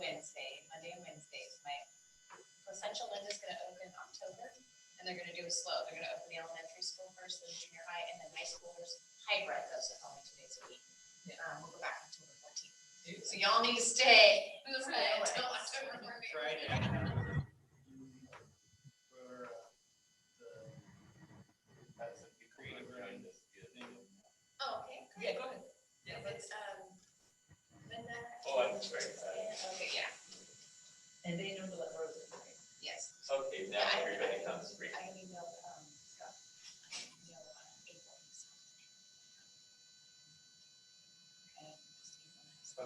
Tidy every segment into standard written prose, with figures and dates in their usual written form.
Wednesday, Monday and Wednesdays. My Essential Linda's going to open in October, and they're going to do a slow. They're going to open the elementary school first, then junior high, and then high schoolers hybrid those at only 2 days a week. We'll go back October 14th. So y'all need to stay until October 14th. Friday. Oh, okay. Yeah, go ahead. Yeah, it's Linda. Oh, I'm sorry. Okay, yeah. And they know the roses, right? Yes. Okay, now everybody comes free. I emailed Scott.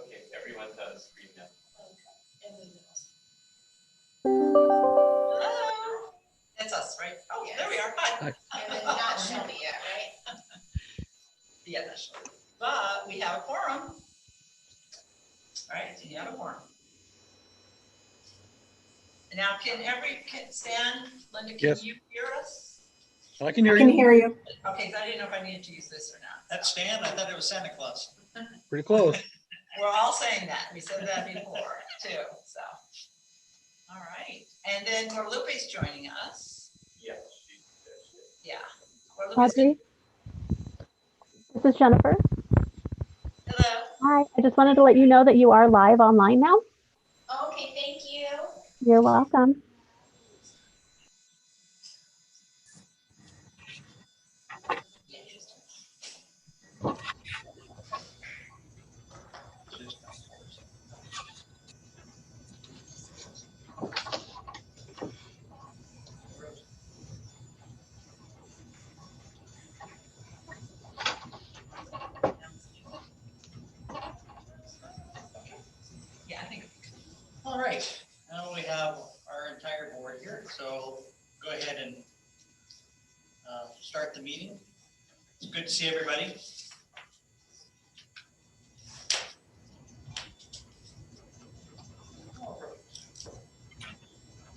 Okay, everyone does free now. Hello. That's us, right? Oh, yes. There we are. Hi. And then not Shelby yet, right? Yeah, that's Shelby. But we have a quorum. All right, you have a quorum. Now, can Stan, Linda, can Yes. you hear us? I can hear I can you. hear you. Okay, so I didn't know if I needed to use this or not. That's Stan? I thought it was Santa Claus. Pretty close. We're all saying that. We said that before too, so. All right, and then Guadalupe's joining us. Yes, she does. Yeah. Guadalupe's Audrey, this is Jennifer. Hello. Hi, I just wanted to let you know that you are live online now. Okay, thank you. You're welcome. Yeah, I think. All right, now we have our entire board here, so go ahead and start the meeting. It's good to see everybody.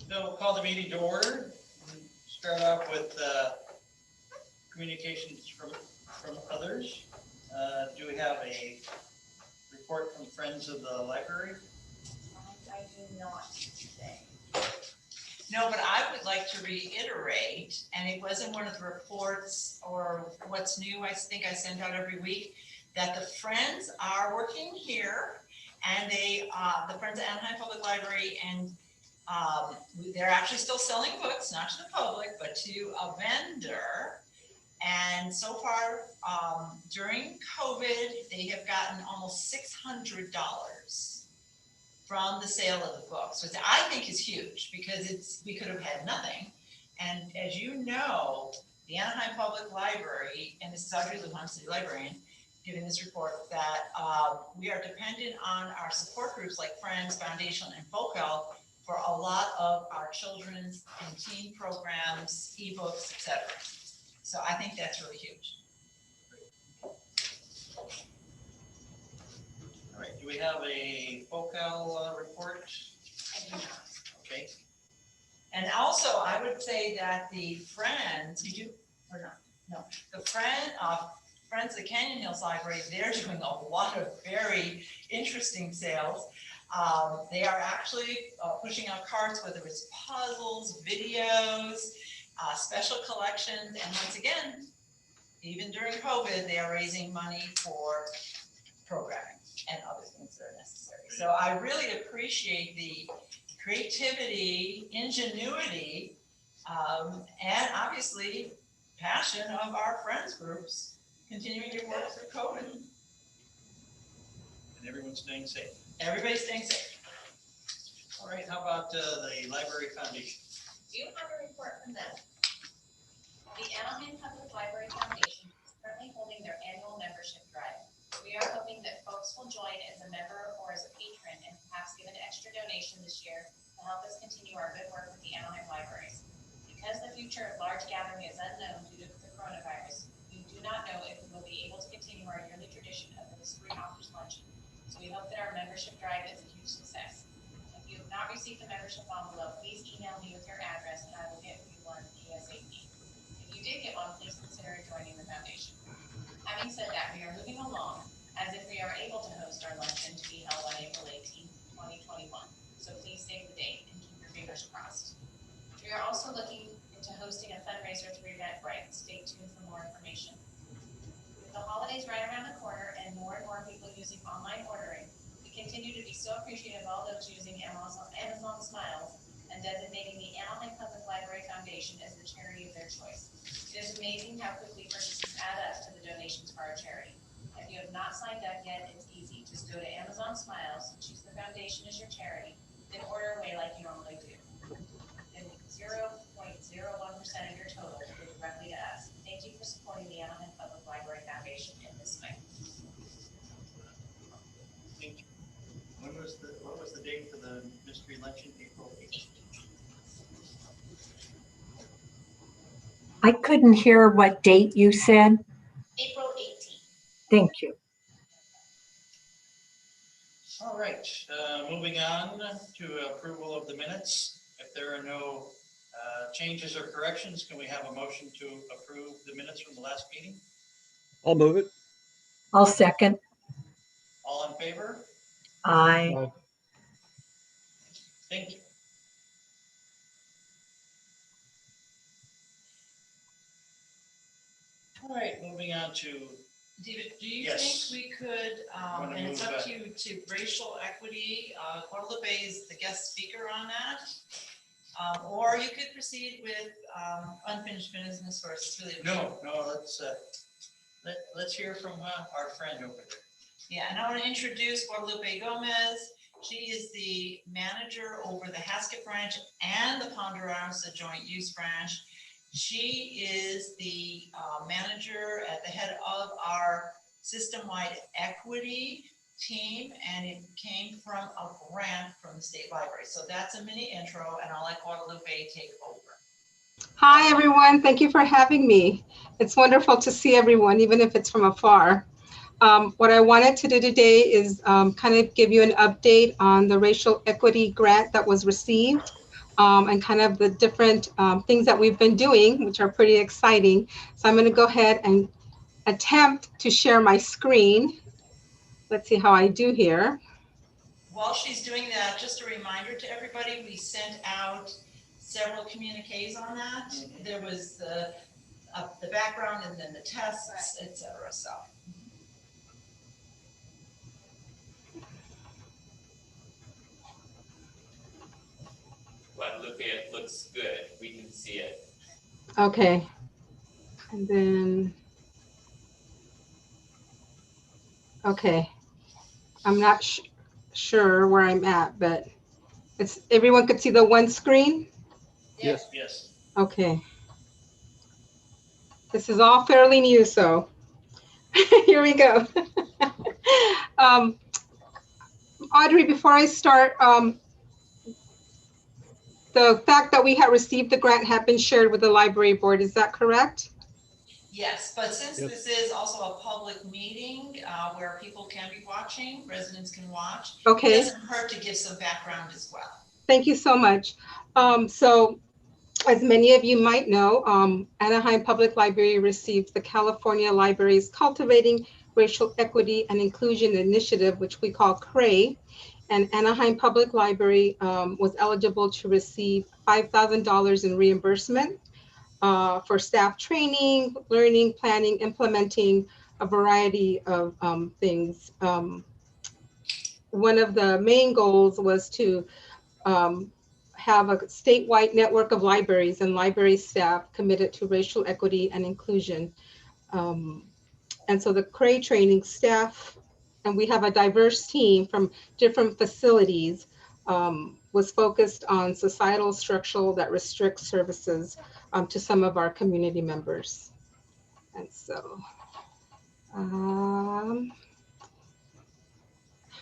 So we'll call the meeting to order. Start off with communications from others. Do we have a report from Friends of the Library? I do not today. No, but I would like to reiterate, and it wasn't one of the reports or what's new, I think I send out every week, that the Friends are working here, and they, the Friends of Anaheim Public Library, and they're actually still selling books, not to the public, but to a vendor. And so far, during COVID, they have gotten almost $600 from the sale of the books, which I think is huge because we could have had nothing. And as you know, the Anaheim Public Library, and this is Audrey Lujan, City Librarian, giving this report, that we are dependent on our support groups like Friends, Foundation, and Focal for a lot of our children's and teen programs, ebooks, etc. So I think that's really huge. All right, do we have a Focal report? I do not. Okay. And also, I would say that the Friends, did you, or not? No, the Friends of the Canyon Hills Library, they're doing a lot of very interesting sales. They are actually pushing out carts, whether it's puzzles, videos, special collections, and once again, even during COVID, they are raising money for programming and other things that are necessary. So I really appreciate the creativity, ingenuity, and obviously passion of our Friends groups continuing to work through COVID. And everyone's staying safe. Everybody's staying safe. All right, how about the Library Foundation? Do you have a report from them? The Anaheim Public Library Foundation is currently holding their annual membership drive. We are hoping that folks will join as a member or as a patron and perhaps give an extra donation this year to help us continue our good work with the Anaheim libraries. Because the future of large gathering is unknown due to the coronavirus, we do not know if we will be able to continue our yearly tradition of the Mystery Authors Luncheon. So we hope that our membership drive is a huge success. If you have not received a membership envelope, please email me with your address and I will get you one ASAP. If you did get one, please consider joining the foundation. Having said that, we are moving along as if we are able to host our luncheon to be held on April 18th, 2021. We are also looking into hosting a fundraiser through Eventbrite. Stay tuned for more information. With the holidays right around the corner and more people using online ordering, we continue to be so appreciative of all those using Amazon Smiles and designating the Anaheim Public Library Foundation as the charity of their choice. It is amazing how quickly purchases add up to the donations for our charity. If you have not signed up yet, it's easy. Just go to Amazon Smiles, choose the foundation as your charity, then order away like you normally do. And 0.01% of your total will go directly to us. Thank you for supporting the Anaheim Public Library Foundation in this way. Thank you. What was the date for the mystery luncheon? April 8th. I couldn't hear what date you said. April 18th. Thank you. All right, moving on to approval of the minutes. If there are no changes or corrections, can we have a motion to approve the minutes from the last meeting? I'll move it. I'll second. All in favor? Aye. Thank you. All right, moving on to, David, do you Yes. think we could, Wanna and it's move up that? to you, to racial equity, Guadalupe is the guest speaker on that. Or you could proceed with unfinished business first. It's really. no, let's hear from our friend over there. Yeah, and I want to introduce Guadalupe Gomez. She is the manager over the Haskett branch and the Ponderosa Joint Use branch. She is the manager at the head of our system-wide equity team, and it came from a grant from the state library. So that's a mini intro, and I'll let Guadalupe take over. Hi, everyone. Thank you for having me. It's wonderful to see everyone, even if it's from afar. What I wanted to do today is kind of give you an update on the racial equity grant that was received and kind of the different things that we've been doing, which are pretty exciting. So I'm going to go ahead and attempt to share my screen. Let's see how I do here. While she's doing that, just a reminder to everybody, we sent out several communiques on that. There was the background and then the tests, et cetera, so. Guadalupe, it looks good. We can see it. Okay. And then, okay. I'm not sure where I'm at, but everyone could see the one screen? Yes. Yes. Okay. This is all fairly new, so here we go. Audrey, before I start, the fact that we had received the grant had been shared with the library board, is that correct? Yes, but since Yes. this is also a public meeting where people can be watching, residents can watch. Okay. It doesn't hurt to give some background as well. Thank you so much. So as many of you might know, Anaheim Public Library received the California Libraries Cultivating Racial Equity and Inclusion Initiative, which we call CRAE. And Anaheim Public Library was eligible to receive $5,000 in reimbursement for staff training, learning, planning, implementing a variety of things. One of the main goals was to have a statewide network of libraries and library staff committed to racial equity and inclusion. And so the CRAE training staff, and we have a diverse team from different facilities, was focused on societal structural that restricts services to some of our community members. And so,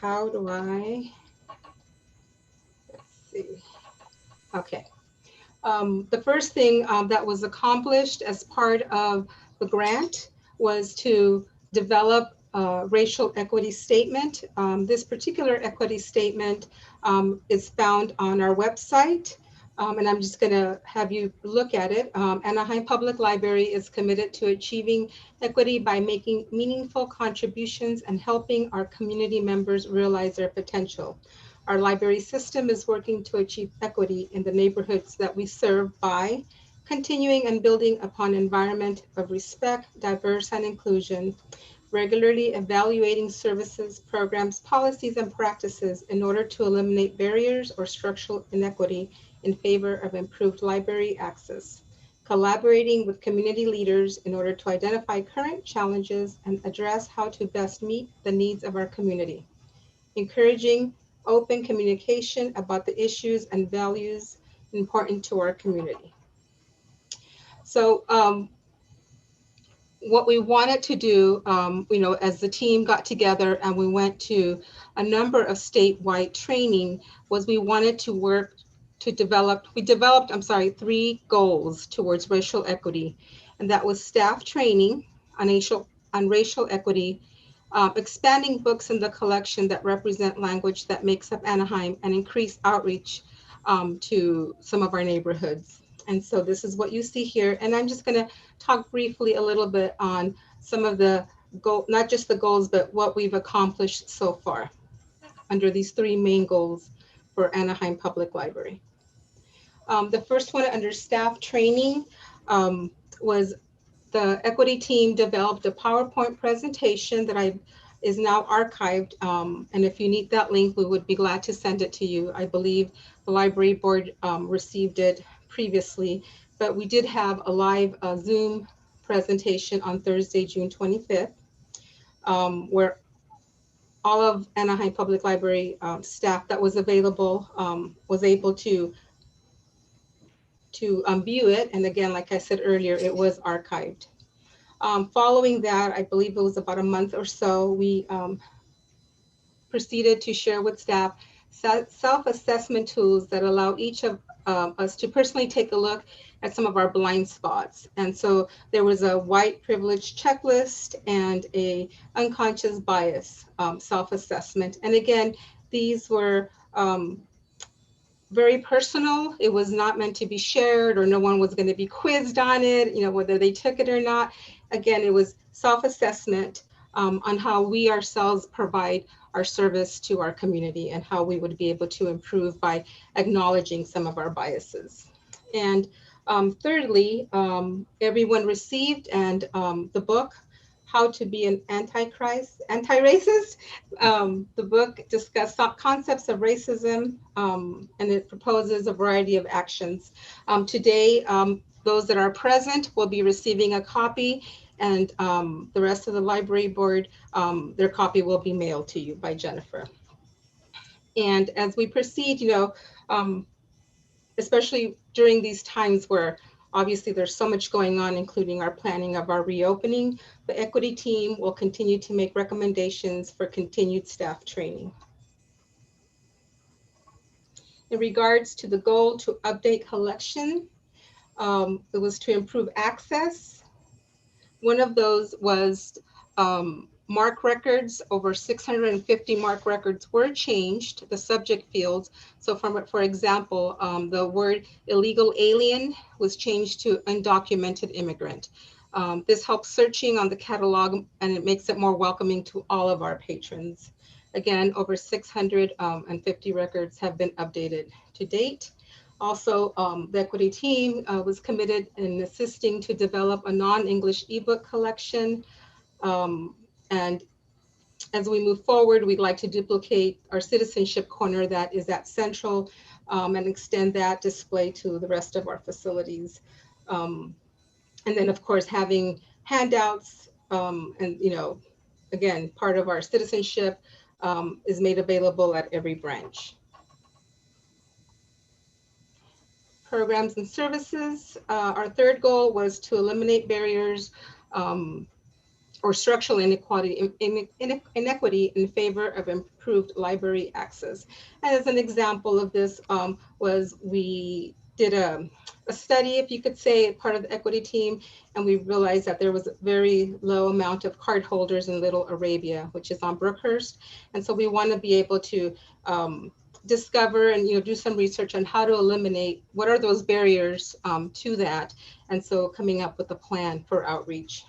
how do I, let's see, okay. The first thing that was accomplished as part of the grant was to develop a racial equity statement. This particular equity statement is found on our website, and I'm just going to have you look at it. Anaheim Public Library is committed to achieving equity by making meaningful contributions and helping our community members realize their potential. Our library system is working to achieve equity in the neighborhoods that we serve by continuing and building upon an environment of respect, diverse, and inclusion, regularly evaluating services, programs, policies, and practices in order to eliminate barriers or structural inequity in favor of improved library access, collaborating with community leaders in order to identify current challenges and address how to best meet the needs of our community, encouraging open communication about the issues and values important to our community. So what we wanted to do, as the team got together and we went to a number of statewide training, was we wanted to work to we developed, 3 goals towards racial equity. And that was staff training on racial equity, expanding books in the collection that represent language that makes up Anaheim, and increase outreach to some of our neighborhoods. And so this is what you see here. And I'm just going to talk briefly a little bit on some of the not just the goals, but what we've accomplished so far under these 3 main goals for Anaheim Public Library. The first one under staff training was the equity team developed a PowerPoint presentation that is now archived. And if you need that link, we would be glad to send it to you. I believe the library board received it previously, but we did have a live Zoom presentation on Thursday, June 25th, where all of Anaheim Public Library staff that was available was able to view it. And again, like I said earlier, it was archived. Following that, I believe it was about a month or so, we proceeded to share with staff self-assessment tools that allow each of us to personally take a look at some of our blind spots. And so there was a white privilege checklist and a unconscious bias self-assessment. And again, these were very personal. It was not meant to be shared, or no one was going to be quizzed on it, whether they took it or not. Again, it was self-assessment on how we ourselves provide our service to our community and how we would be able to improve by acknowledging some of our biases. And thirdly, everyone received the book, How to Be an Anti-Racist. The book discussed concepts of racism, and it proposes a variety of actions. Today, those that are present will be receiving a copy, and the rest of the library board, their copy will be mailed to you by Jennifer. And as we proceed, especially during these times where obviously there's so much going on, including our planning of our reopening, the equity team will continue to make recommendations for continued staff training. In regards to the goal to update collection, it was to improve access. One of those was MARC records. Over 650 MARC records were changed, the subject fields. So for example, the word illegal alien was changed to undocumented immigrant. This helps searching on the catalog, and it makes it more welcoming to all of our patrons. Again, over 650 records have been updated to date. Also, the equity team was committed in assisting to develop a non-English ebook collection. And as we move forward, we'd like to duplicate our citizenship corner that is at Central and extend that display to the rest of our facilities. And then, of course, having handouts and, again, part of our citizenship is made available at every branch. Programs and services. Our third goal was to eliminate barriers or structural inequity in favor of improved library access. And as an example of this was we did a study, if you could say, part of the equity team, and we realized that there was a very low amount of card holders in Little Arabia, which is on Brookhurst. And so we want to be able to discover and do some research on how to eliminate what are those barriers to that, and so coming up with a plan for outreach.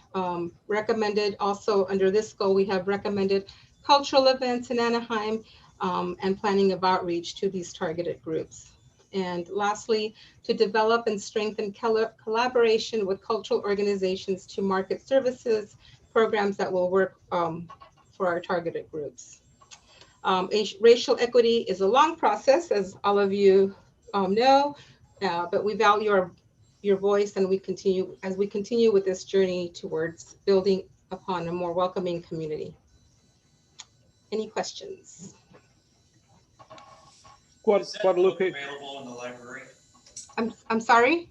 Recommended also under this goal, we have recommended cultural events in Anaheim and planning of outreach to these targeted groups. And lastly, to develop and strengthen collaboration with cultural organizations to market services, programs that will work for our targeted groups. Racial equity is a long process, as all of you know, but we value your voice, and we continue with this journey towards building upon a more welcoming community. Any questions? Is that book Guadalupe, available in the library? I'm sorry?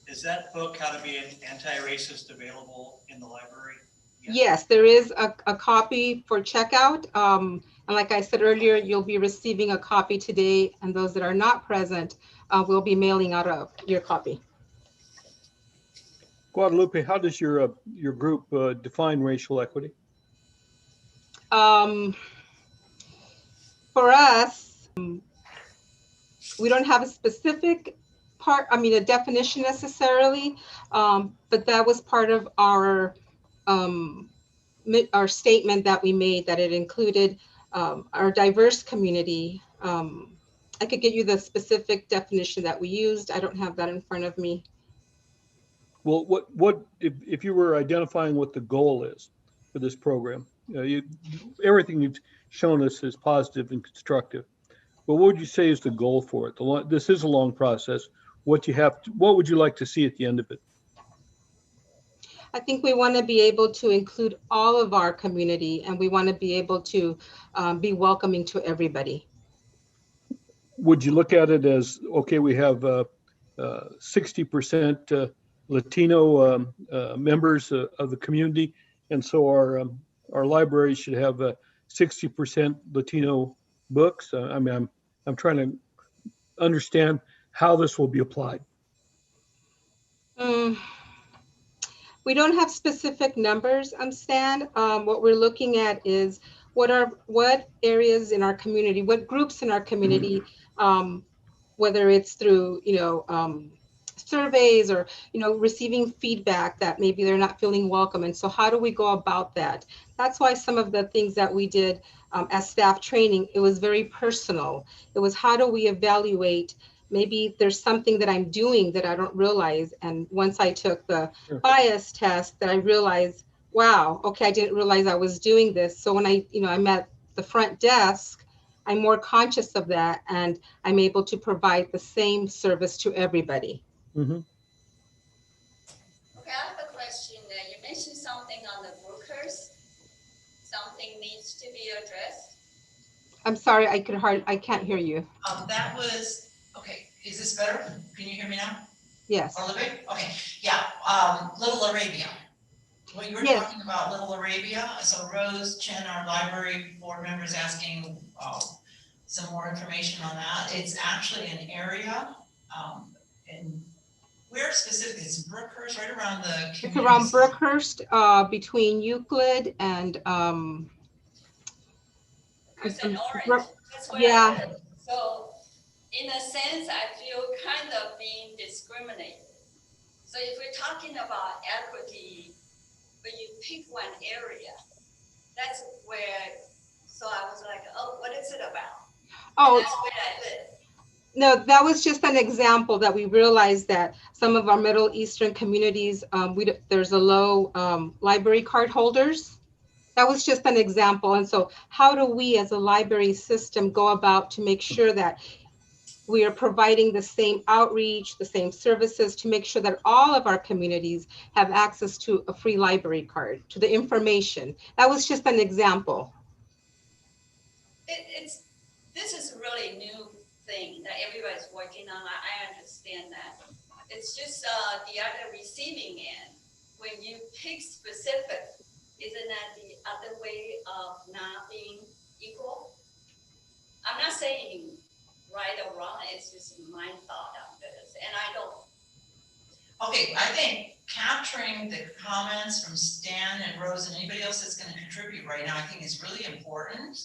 Is that book, How to Be an Anti-Racist, available in the library? Yes, there is a copy for checkout. And like I said earlier, you'll be receiving a copy today, and those that are not present, we'll be mailing out your copy. Guadalupe, how does your group define racial equity? For us, we don't have a specific a definition necessarily, but that was part of our statement that we made, that it included our diverse community. I could get you the specific definition that we used. I don't have that in front of me. Well, what if you were identifying what the goal is for this program? Everything you've shown us is positive and constructive. But what would you say is the goal for it? This is a long process. What would you like to see at the end of it? I think we want to be able to include all of our community, and we want to be able to be welcoming to everybody. Would you look at it as, okay, we have 60% Latino members of the community, and so our library should have 60% Latino books? I mean, I'm trying to understand how this will be applied. We don't have specific numbers, Stan. What we're looking at is what areas in our community, what groups in our community, whether it's through surveys or receiving feedback that maybe they're not feeling welcome, and so how do we go about that? That's why some of the things that we did as staff training, it was very personal. It was, how do we evaluate, maybe there's something that I'm doing that I don't realize, and once I took the bias test, that I realized, wow, okay, I didn't realize I was doing this. So when I'm at the front desk, I'm more conscious of that, and I'm able to provide the same service to everybody. Okay, I have a question. You mentioned something on the brokers. Something needs to be addressed. I'm sorry, I can't hear you. That was, okay, is this better? Can you hear me now? Yes. Okay, yeah, Little Arabia. Well, you were talking about Little Arabia. So Rose Chen, our library board member, is asking some more information on that. It's actually an area, and where specifically? It's Brookhurst, right around the community. It's around Brookhurst, between Euclid and It's in Orange. That's where I live. So in a sense, I feel kind of being discriminated. So if we're talking about equity, but you pick one area, that's where, so I was like, oh, what is it about? Oh, and that's where I live. No, that was just an example that we realized that some of our Middle Eastern communities, there's a low library card holders. That was just an example. And so how do we as a library system go about to make sure that we are providing the same outreach, the same services, to make sure that all of our communities have access to a free library card, to the information? That was just an example. This is a really new thing that everybody's working on. I understand that. It's just the other receiving end. When you pick specific, isn't that the other way of not being equal? I'm not saying right or wrong, it's just my thought on this, and I don't. Okay, I think capturing the comments from Stan and Rose and anybody else that's going to contribute right now, I think is really important,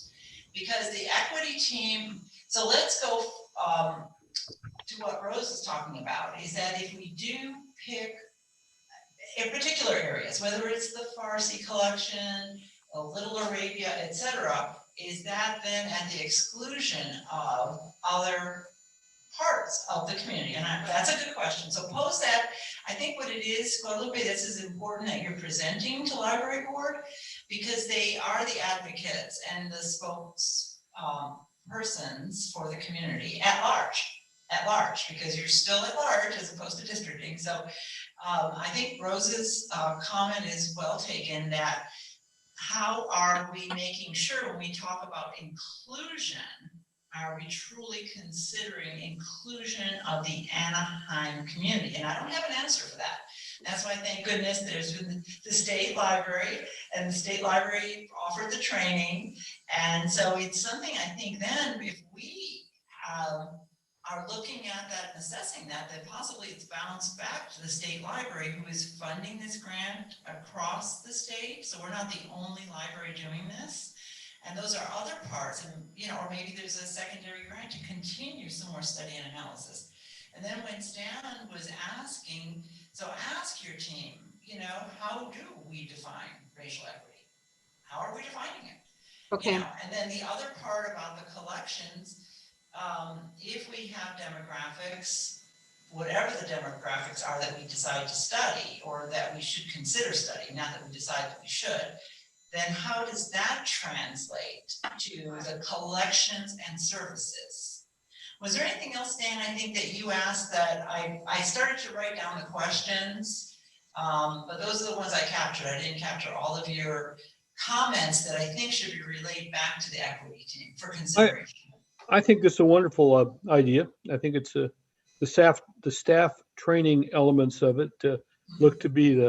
because the equity team, so let's go to what Rose is talking about, is that if we do pick in particular areas, whether it's the Farsi collection, a Little Arabia, etc., is that then at the exclusion of other parts of the community? And that's a good question. So pose that. I think what it is, Guadalupe, this is important that you're presenting to library board, because they are the advocates and the spokes persons for the community at large, because you're still at large as opposed to districting. So I think Rose's comment is well taken, that how are we making sure when we talk about inclusion, are we truly considering inclusion of the Anaheim community? And I don't have an answer for that. That's why, thank goodness, there's been the state library, and the state library offered the training. And so it's something, I think, then if we are looking at that and assessing that, then possibly it's bounced back to the state library, who is funding this grant across the state. So we're not the only library doing this. And those are other parts, and or maybe there's a secondary grant to continue some more study and analysis. And then when Stan was asking, so ask your team, how do we define racial equity? How are we defining it? Okay. And then the other part about the collections, if we have demographics, whatever the demographics are that we decide to study, or that we should consider studying, not that we decide that we should, then how does that translate to the collections and services? Was there anything else, Dan, I think that you asked that I started to write down the questions, but those are the ones I captured. I didn't capture all of your comments that I think should be relayed back to the equity team for consideration. I think this is a wonderful idea. I think it's the staff training elements of it look to be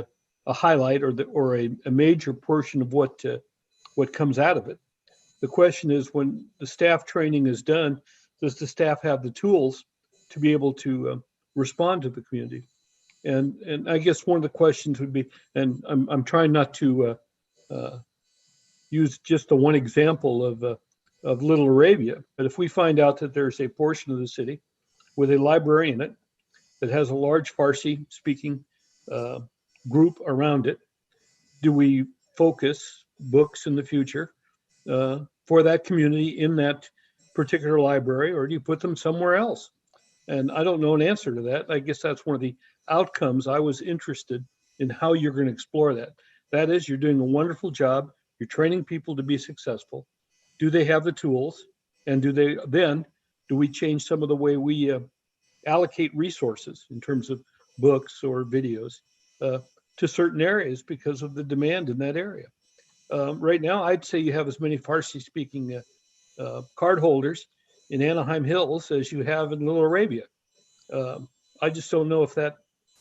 a highlight or a major portion of what comes out of it. The question is, when the staff training is done, does the staff have the tools to be able to respond to the community? And I guess one of the questions would be, and I'm trying not to use just the one example of Little Arabia, but if we find out that there's a portion of the city with a library in it that has a large Farsi speaking group around it, do we focus books in the future for that community in that particular library, or do you put them somewhere else? And I don't know an answer to that. I guess that's one of the outcomes. I was interested in how you're going to explore that. That is, you're doing a wonderful job. You're training people to be successful. Do they have the tools? And do we change some of the way we allocate resources in terms of books or videos to certain areas because of the demand in that area? Right now, I'd say you have as many Farsi speaking card holders in Anaheim Hills as you have in Little Arabia. I just don't know if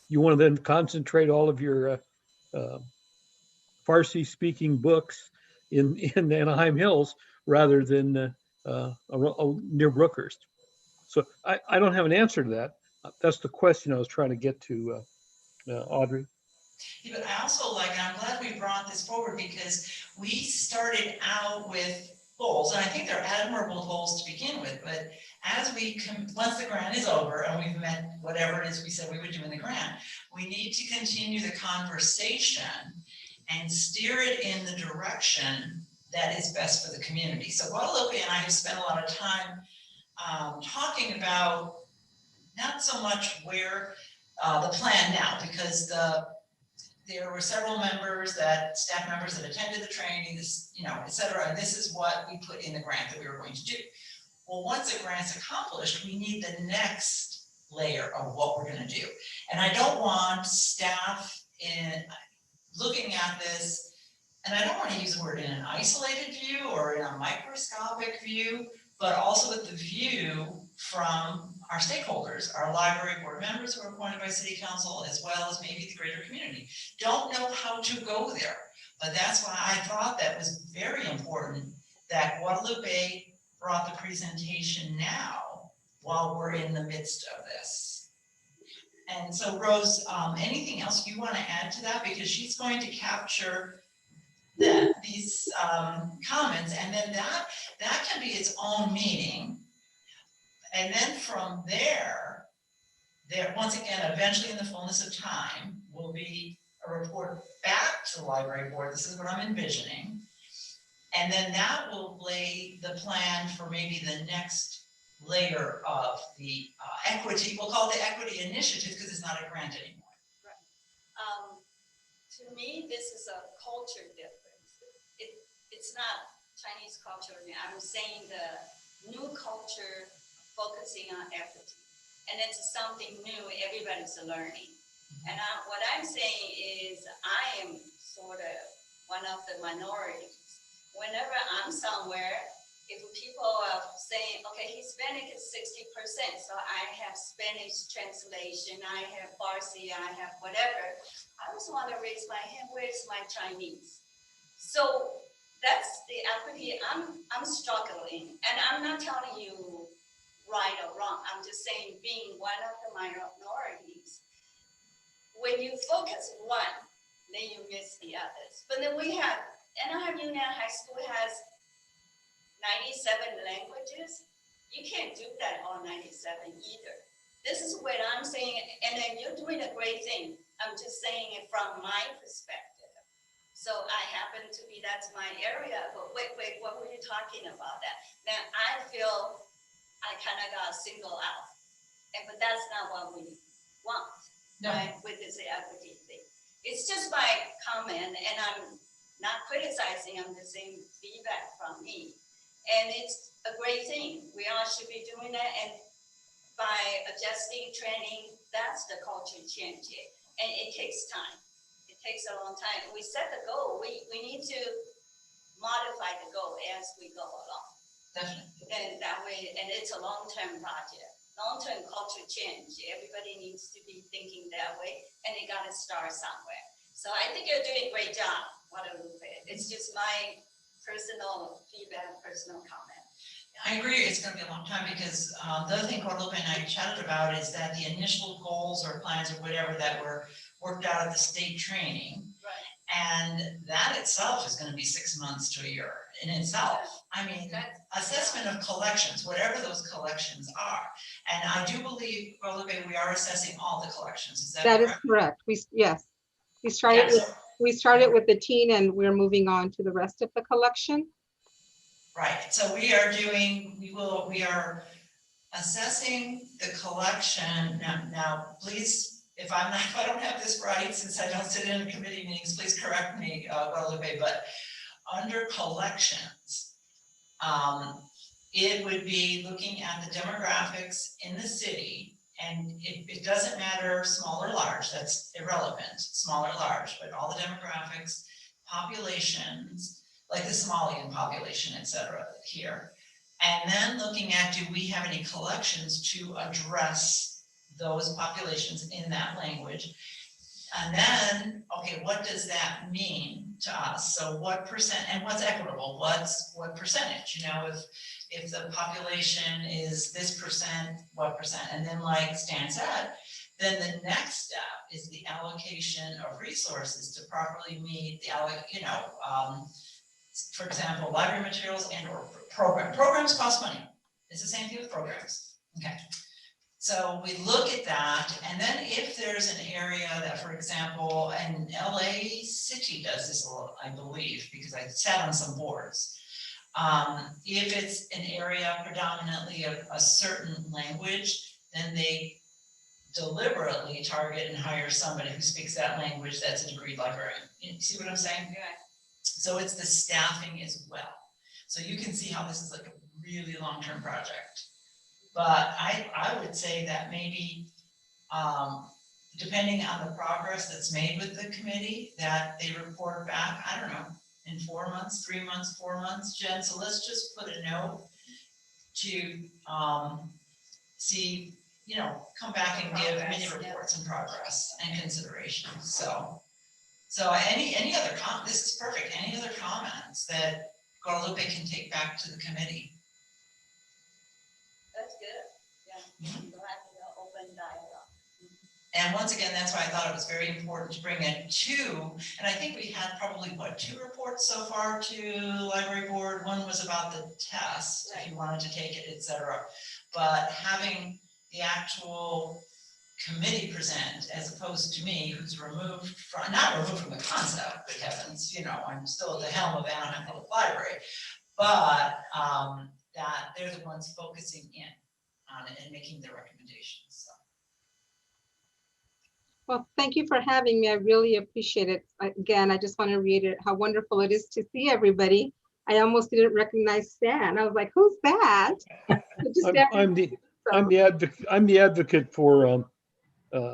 you want to then concentrate all of your Farsi speaking books in Anaheim Hills rather than near Brookhurst. So I don't have an answer to that. That's the question I was trying to get to, Audrey. Yeah, but I also and I'm glad we brought this forward, because we started out with goals, and I think they're admirable goals to begin with, but as once the grant is over and we've met whatever it is we said we would do in the grant, we need to continue the conversation and steer it in the direction that is best for the community. So Guadalupe and I have spent a lot of time talking about not so much where the plan now, because there were several staff members that attended the training, et cetera, and this is what we put in the grant that we were going to do. Well, once the grant's accomplished, we need the next layer of what we're going to do. And I don't want staff looking at this, and I don't want to use the word in an isolated view or in a microscopic view, but also with the view from our stakeholders, our library board members who are appointed by city council, as well as maybe the greater community. Don't know how to go there, but that's why I thought that was very important that Guadalupe brought the presentation now while we're in the midst of this. And so Rose, anything else you want to add to that? Because she's going to capture these comments, and then that can be its own meeting. And then from there once again, eventually in the fullness of time, will be a report back to the library board. This is what I'm envisioning. And then that will lay the plan for maybe the next layer of the equity, we'll call it the equity initiative because it's not a grant anymore. To me, this is a culture difference. It's not Chinese culture. I'm saying the new culture focusing on equity. And it's something new, everybody's learning. And what I'm saying is I am sort of one of the minorities. Whenever I'm somewhere, if people are saying, okay, Hispanic is 60%, so I have Spanish translation, I have Farsi, I have whatever, I just want to raise my hand, where's my Chinese? So that's the equity I'm struggling, and I'm not telling you right or wrong, I'm just saying being one of the minorities, when you focus one, then you miss the others. But then we have, Anaheim Union High School has 97 languages. You can't do that all 97 either. This is what I'm saying, and then you're doing a great thing. I'm just saying it from my perspective. So I happen to be, that's my area, but wait, what were you talking about that? Now I feel I kind of got singled out, but that's not what we want, right, with this equity thing. It's just my comment, and I'm not criticizing, I'm just saying feedback from me. And it's a great thing. We all should be doing that. And by adjusting training, that's the culture change. And it takes time. It takes a long time. We set the goal. We need to modify the goal as we go along. Definitely. And that way, and it's a long-term project. Long-term culture change. Everybody needs to be thinking that way, and it got to start somewhere. So I think you're doing a great job, Guadalupe. It's just my personal feedback, personal comment. I agree, it's gonna be a long time because the other thing Guadalupe and I chatted about is that the initial goals or plans or whatever that were worked out at the state training. Right. And that itself is gonna be 6 months to a year in itself. I mean, assessment of collections, whatever those collections are. And I do believe, Guadalupe, we are assessing all the collections, is that correct? That is correct. Yes. We started with the teen, and we're moving on to the rest of the collection. Right, so we are assessing the collection. Now, please, if I don't have this right, since I don't sit in committee meetings, please correct me, Guadalupe, but under collections, it would be looking at the demographics in the city, and it doesn't matter small or large, that's irrelevant, small or large, but all the demographics, populations, like the Somalian population, et cetera, here. And then looking at, do we have any collections to address those populations in that language? And then, okay, what does that mean to us? So what percent, and what's equitable? What percentage? You know, if the population is this percent, what percent? And then like Stan said, then the next step is the allocation of resources to properly meet the, for example, library materials and or programs cost money. It's the same thing with programs. Okay. So we look at that, and then if there's an area that, for example, and LA City does this a lot, I believe, because I sat on some boards. If it's an area predominantly of a certain language, then they deliberately target and hire somebody who speaks that language that's a degreed librarian. You see what I'm saying? Yeah. So it's the staffing as well. So you can see how this is like a really long-term project. But I would say that maybe, depending on the progress that's made with the committee, that they report back, I don't know, in 4 months, 3 months, 4 months, Jen. So let's just put a note to see, come back and give mini reports and progress and considerations. So any other this is perfect. Any other comments that Guadalupe can take back to the committee? That's good. Yeah, I'm glad for the open dialogue. And once again, that's why I thought it was very important to bring in 2, and I think we had probably, 2 reports so far to library board. One was about the test, right, if you wanted to take it, etc. But having the actual committee present as opposed to me, who's not removed from the concept, good heavens, I'm still at the helm of Anaheim Public Library, but that they're the ones focusing in on it and making their recommendations, so. Well, thank you for having me. I really appreciate it. Again, I just want to reiterate how wonderful it is to see everybody. I almost didn't recognize Stan. I was like, who's that? I'm the advocate for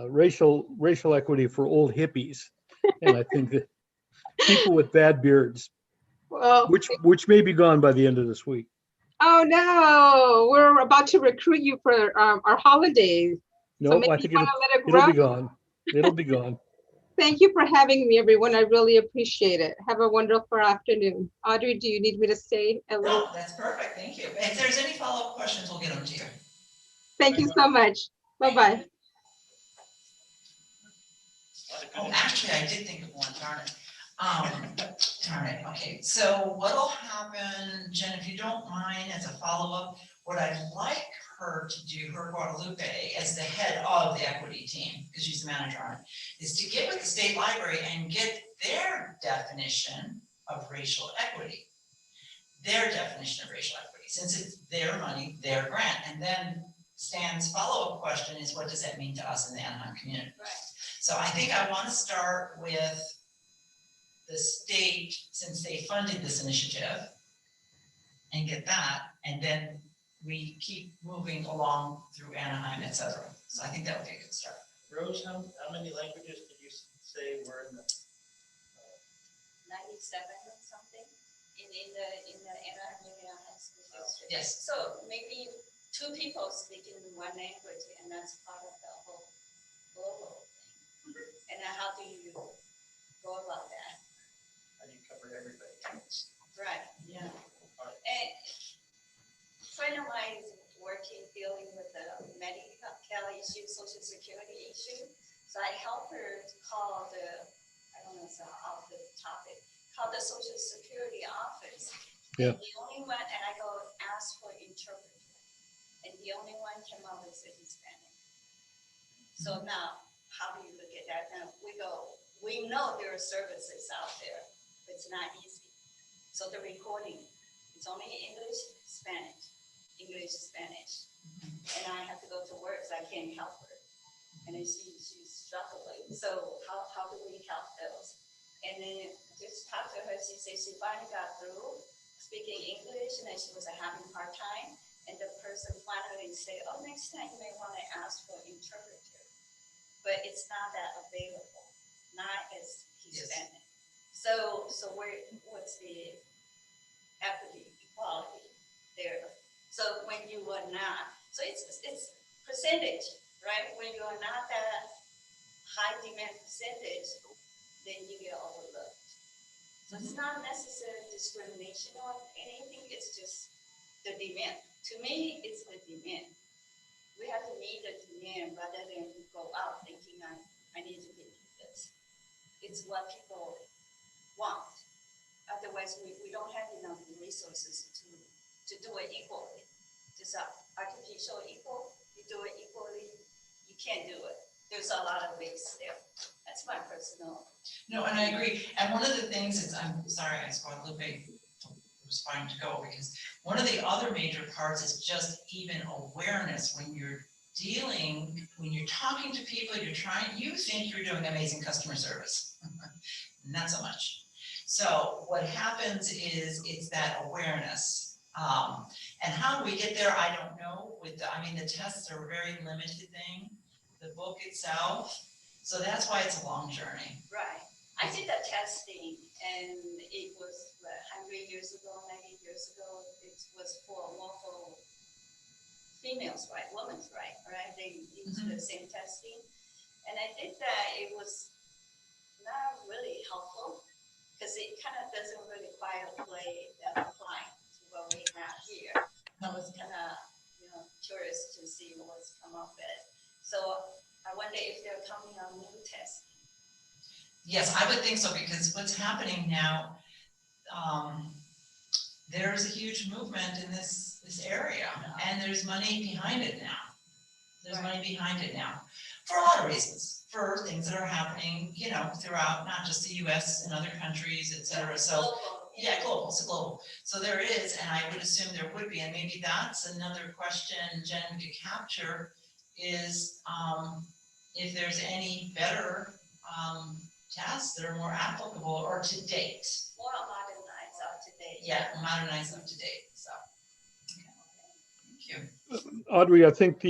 racial equity for old hippies, and I think that people with bad beards, Well, which may be gone by the end of this week. oh no, we're about to recruit you for our holidays. So Nope, maybe I think you want to let it it'll grow. be gone. It'll be gone. Thank you for having me, everyone. I really appreciate it. Have a wonderful afternoon. Audrey, do you need me to stay a little? No, that's perfect, thank you. If there's any follow-up questions, we'll get them to you. Thank you so much. Bye-bye. Oh, actually, I did think of one, darn it. Darn it, okay, so what'll happen, Jen, if you don't mind, as a follow-up, what I'd like her to do, her Guadalupe, as the head of the equity team, because she's the manager on it, is to get with the state library and get their definition of racial equity. Their definition of racial equity, since it's their money, their grant. And then Stan's follow-up question is, what does that mean to us in the Anaheim community? Right. So I think I want to start with the state, since they funded this initiative, and get that, and then we keep moving along through Anaheim, et cetera. So I think that would be a good start. Rose, how many languages did you say were in the? 97 or something in the Anaheim High School district. Yes. So maybe 2 people speaking one language, and that's part of the whole global thing. And then how do you go about that? How do you cover everybody? Right. Yeah. And a friend of mine is dealing with the medical issue, social security issue. So I helped her to call I don't know, it's off the topic, call the social security office. Yeah. And the only one, and I go ask for interpreter. And the only one came out with a Hispanic. So now, how do you look at that? Now we know there are services out there, but it's not easy. So the recording, it's only English, Spanish, English, Spanish. And I have to go to work, so I can't help her. And then she's struggling. So how do we help those? And then just talk to her, she said she finally got through speaking English, and then she was having a hard time. And the person finally said, oh, next time you may want to ask for interpreter. But it's not that available, not as Hispanic. Yes. So what's the equity, equality there? So when you are not, so it's percentage, right? When you are not that high demand percentage, then you get overlooked. So it's not necessarily discrimination or anything, it's just the demand. To me, it's the demand. We have to meet the demand rather than go out thinking I need to get this. It's what people want. Otherwise, we don't have enough resources to do it equally. Just artificial equal, you do it equally, you can't do it. There's a lot of ways there. That's my personal. No, and I agree. And one of the things is, I'm sorry, I saw Guadalupe was fine to go, because one of the other major parts is just even awareness when you're talking to people, you think you're doing amazing customer service. Not so much. So what happens is it's that awareness. And how do we get there? I don't know. The tests are a very limited thing, the book itself. So that's why it's a long journey. Right. I did that testing, and it was 100 years ago, 90 years ago. It was more for females' right, women's right? They used the same testing. And I did that. It was not really helpful because it kind of doesn't really quite apply to what we have here. I was kind of curious to see what's come up with. So I wonder if they're coming on new tests. Yes, I would think so, because what's happening now, there's a huge movement in this area, and there's money behind it now. There's money behind it now, for a lot of reasons, for things that are happening, you know, throughout, not just the US and other countries, et cetera, so. Global. Yeah, global, it's global. So there is, and I would assume there would be, and maybe that's another question, Jen, to capture is, if there's any better, tasks that are more applicable or to date. More modernized, up to date. Yeah, modernized up to date, so. Okay. Thank you. Audrey, I think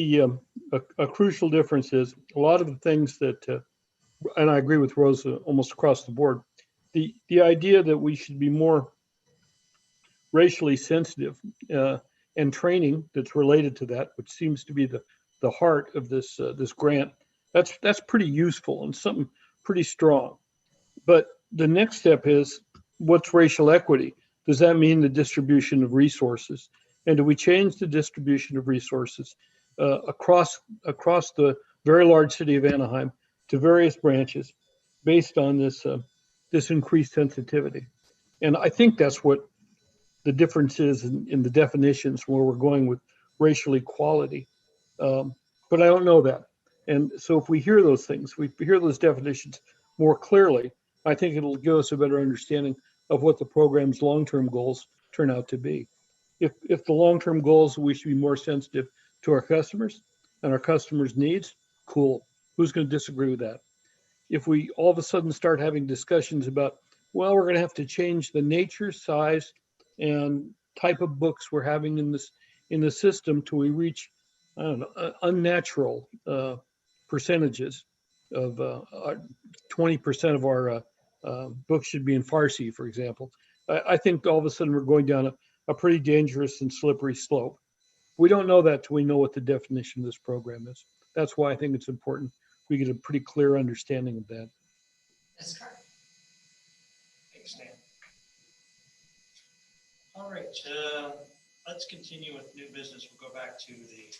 a crucial difference is a lot of the things that, and I agree with Rosa almost across the board, the idea that we should be more racially sensitive and training that's related to that, which seems to be the heart of this grant, that's pretty useful and something pretty strong. But the next step is, what's racial equity? Does that mean the distribution of resources? And do we change the distribution of resources across the very large city of Anaheim to various branches based on this increased sensitivity? And I think that's what the difference is in the definitions where we're going with racial equality. But I don't know that. And so if we hear those things, we hear those definitions more clearly, I think it'll give us a better understanding of what the program's long-term goals turn out to be. If the long-term goals, we should be more sensitive to our customers and our customers' needs, cool. Who's going to disagree with that? If we all of a sudden start having discussions about, well, we're going to have to change the nature, size, and type of books we're having in the system till we reach, I don't know, unnatural percentages of 20% of our books should be in Farsi, for example. I think all of a sudden we're going down a pretty dangerous and slippery slope. We don't know that till we know what the definition of this program is. That's why I think it's important we get a pretty clear understanding of that. That's correct. Thanks, Dan. All right, let's continue with new business. We'll go back to the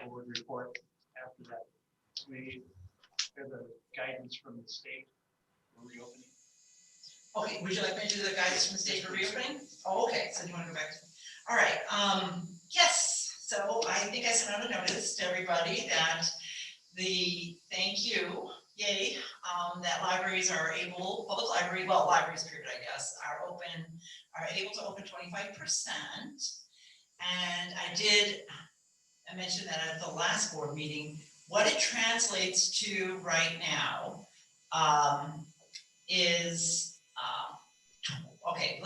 board report after that. We have the guidance from the state for reopening. Okay, would you like me to do the guidance from the state for reopening? Oh, okay, so you want to go back to, all right, yes, so I think I sent out a notice to everybody that thank you, yay, that libraries are able, public library, well, libraries period, I guess, are able to open 25%. And I mentioned that at the last board meeting. What it translates to right now is, okay,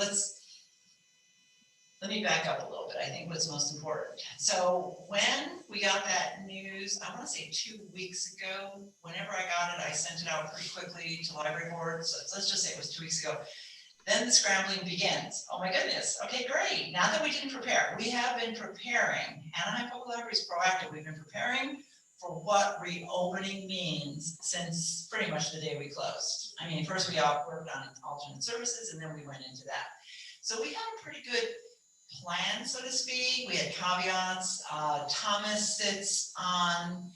let me back up a little bit. I think what's most important. So when we got that news, I want to say 2 weeks ago, whenever I got it, I sent it out pretty quickly to library boards. So let's just say it was 2 weeks ago. Then the scrambling begins. Oh my goodness. Okay, great. Now that we didn't prepare, we have been preparing. Anaheim Public Library is proactive. We've been preparing for what reopening means since pretty much the day we closed. I mean, first we all worked on alternate services and then we went into that. So we had a pretty good plan, so to speak. We had caveats. Thomas sits on,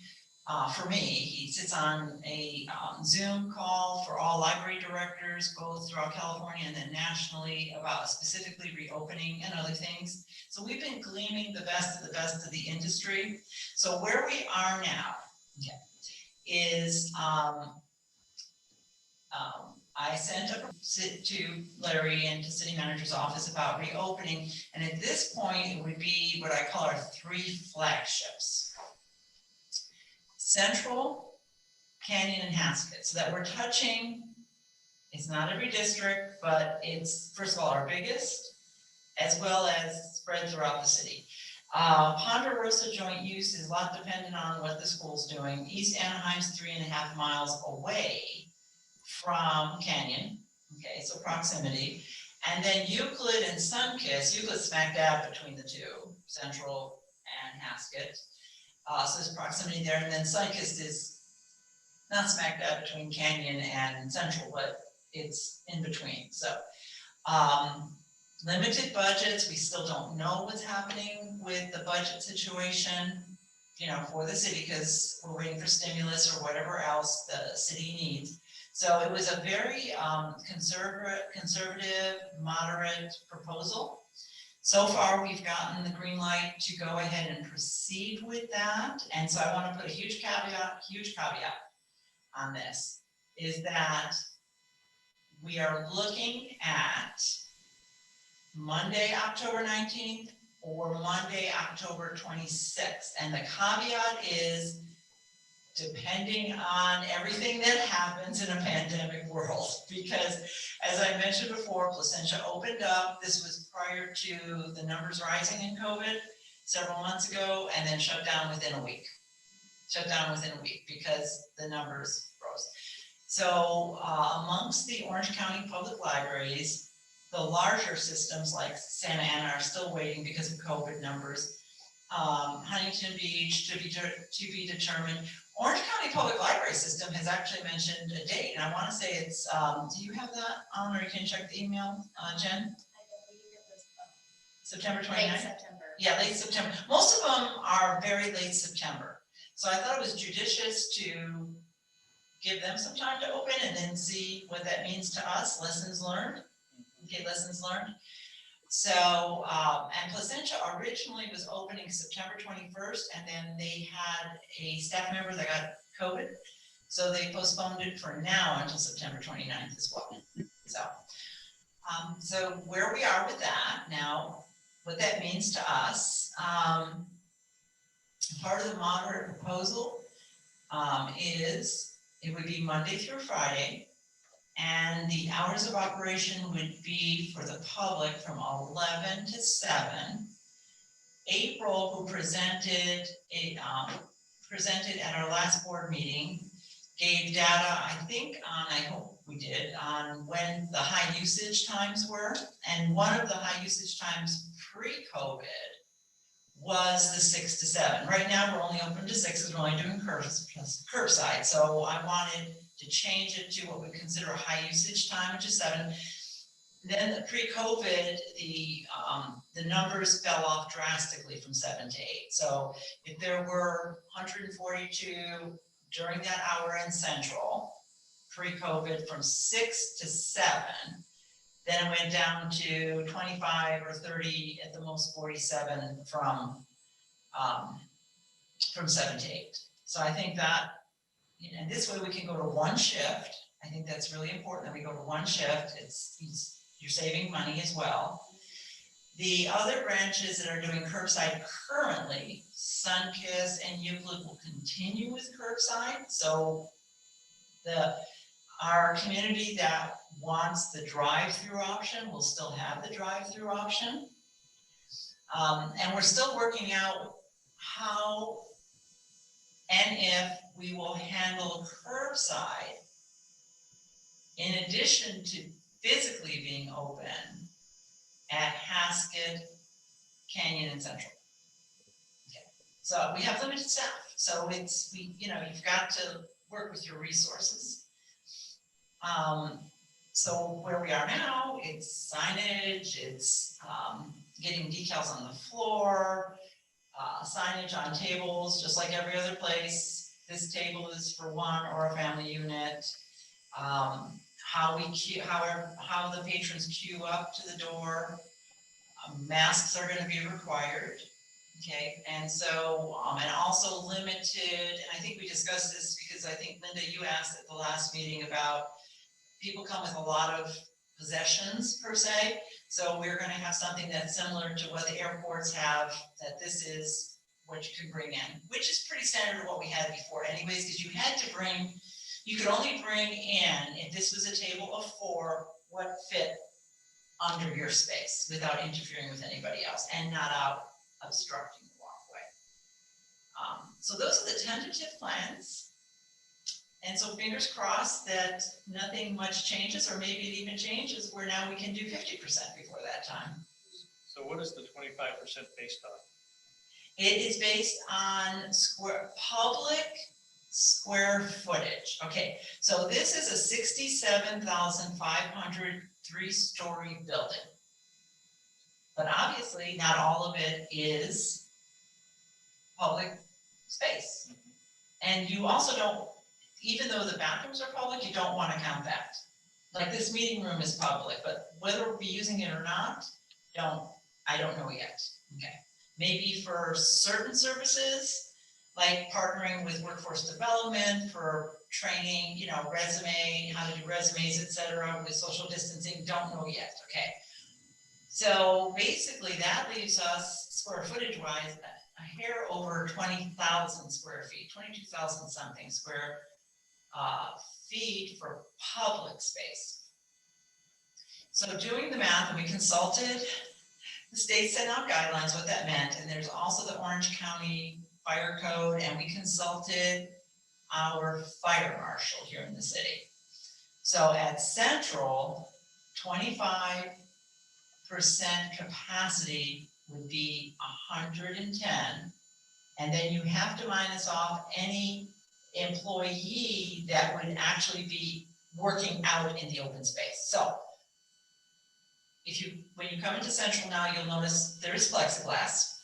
for me, he sits on a Zoom call for all library directors, both throughout California and then nationally, about specifically reopening and other things. So we've been gleaming the best of the industry. So where we are now, okay, is I sent a to Larry and to city manager's office about reopening. And at this point, it would be what I call our 3 flagships. Central, Canyon, and Haskett. So that we're touching, it's not every district, but it's, first of all, our biggest, as well as spread throughout the city. Ponderosa joint use is a lot dependent on what the school's doing. East Anaheim's 3.5 miles away from Canyon, okay, so proximity. And then Euclid and Sunkist, Euclid's smack dab between the two, Central and Haskett. So there's proximity there, and then Sunkist is not smack dab between Canyon and Central, but it's in between. So limited budgets, we still don't know what's happening with the budget situation, you know, for the city, because we're waiting for stimulus or whatever else the city needs. So it was a very conservative, moderate proposal. So far, we've gotten the green light to go ahead and proceed with that. And so I want to put a huge caveat on this, is that we are looking at Monday, October 19th or Monday, October 26th. And the caveat is depending on everything that happens in a pandemic world. Because as I mentioned before, Placentia opened up. This was prior to the numbers rising in COVID several months ago, and then shut down within a week. Because the numbers rose. So amongst the Orange County Public Libraries, the larger systems like Santa Ana are still waiting because of COVID numbers. Huntington Beach to be determined. Orange County Public Library System has actually mentioned a date, and I want to say it's, do you have that on, or you can check the email, Jen? I believe it was September 29th? late September. Yeah, late September. Most of them are very late September. So I thought it was judicious to give them some time to open and then see what that means to us, lessons learned. Okay, lessons learned. So, and Placentia originally was opening September 21st, and then they had a staff member that got COVID. So they postponed it for now until September 29th as well. So where we are with that now, what that means to us, part of the moderate proposal is it would be Monday through Friday. And the hours of operation would be for the public from 11 to 7. April, who presented at our last board meeting, gave data, I think, I hope we did, on when the high usage times were. And one of the high usage times pre-COVID was the 6 to 7. Right now, we're only open to 6 because we're only doing curbside. So I wanted to change it to what we consider a high usage time, which is 7. Then pre-COVID, the numbers fell off drastically from 7 to 8. So if there were 142 during that hour in Central, pre-COVID from 6 to 7, then it went down to 25 or 30, at the most 47 from 7 to 8. So I think that, and this way we can go to one shift. I think that's really important that we go to one shift. You're saving money as well. The other branches that are doing curbside currently, Sunkiss and Euclid, will continue with curbside. So our community that wants the drive-through option will still have the drive-through option. And we're still working out how and if we will handle curbside in addition to physically being open at Haskett, Canyon, and Central. Okay. So we have limited staff. So you've got to work with your resources. So where we are now, it's signage, it's getting decals on the floor, signage on tables, just like every other place. This table is for one or a family unit. How the patrons queue up to the door. Masks are going to be required. Okay, and so, and also limited, and I think we discussed this because I think, Linda, you asked at the last meeting about people come with a lot of possessions per se. So we're going to have something that's similar to what the airports have, that this is what you can bring in, which is pretty standard to what we had before anyways, because you could only bring in, if this was a table of 4, what fit under your space without interfering with anybody else and not out obstructing the walkway. So those are the tentative plans. And so fingers crossed that nothing much changes, or maybe it even changes where now we can do 50% before that time. So what is the 25% based on? It is based on public square footage. Okay, so this is a 67,500 3-story building. But obviously not all of it is public space. And you also don't, even though the bathrooms are public, you don't want to count that. Like this meeting room is public, but whether we'll be using it or not, I don't know yet, okay. Maybe for certain services, like partnering with workforce development for training, you know, resume, how to do resumes, et cetera, with social distancing, don't know yet, okay. So basically that leaves us square footage wise, a hair over 20,000 square feet, 22,000 something square feet for public space. So doing the math, and we consulted, the state sent out guidelines, what that meant, and there's also the Orange County Fire Code, and we consulted our fire marshal here in the city. So at Central, 25% capacity would be 110, and then you have to minus off any employee that would actually be working out in the open space. So when you come into Central now, you'll notice there is plexiglass,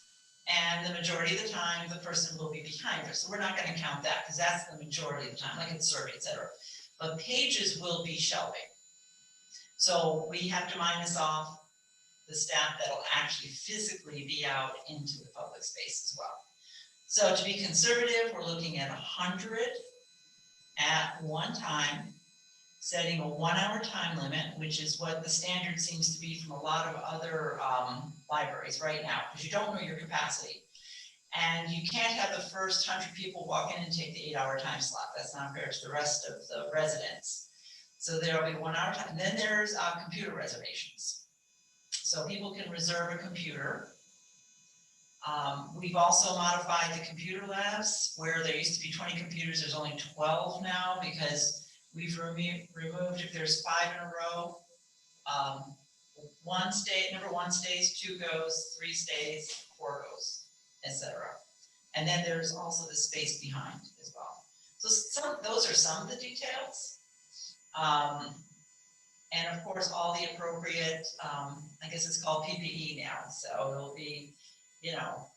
and the majority of the time, the person will be behind her. So we're not gonna count that, because that's the majority of the time, like in survey, et cetera. But pages will be shelving. So we have to minus off the staff that'll actually physically be out into the public space as well. So to be conservative, we're looking at 100 at one time, setting a 1 hour time limit, which is what the standard seems to be from a lot of other libraries right now, because you don't know your capacity. And you can't have the first 100 people walk in and take the 8 hour time slot. That's not fair to the rest of the residents. So there'll be 1 hour time. And then there's computer reservations. So people can reserve a computer. We've also modified the computer labs where there used to be 20 computers. There's only 12 now because we've removed, if there's 5 in a row, number one stays, 2 goes, 3 stays, 4 goes, etc. And then there's also the space behind as well. So those are some of the details. And of course, all the appropriate, I guess it's called PPE now. So it'll be, you know,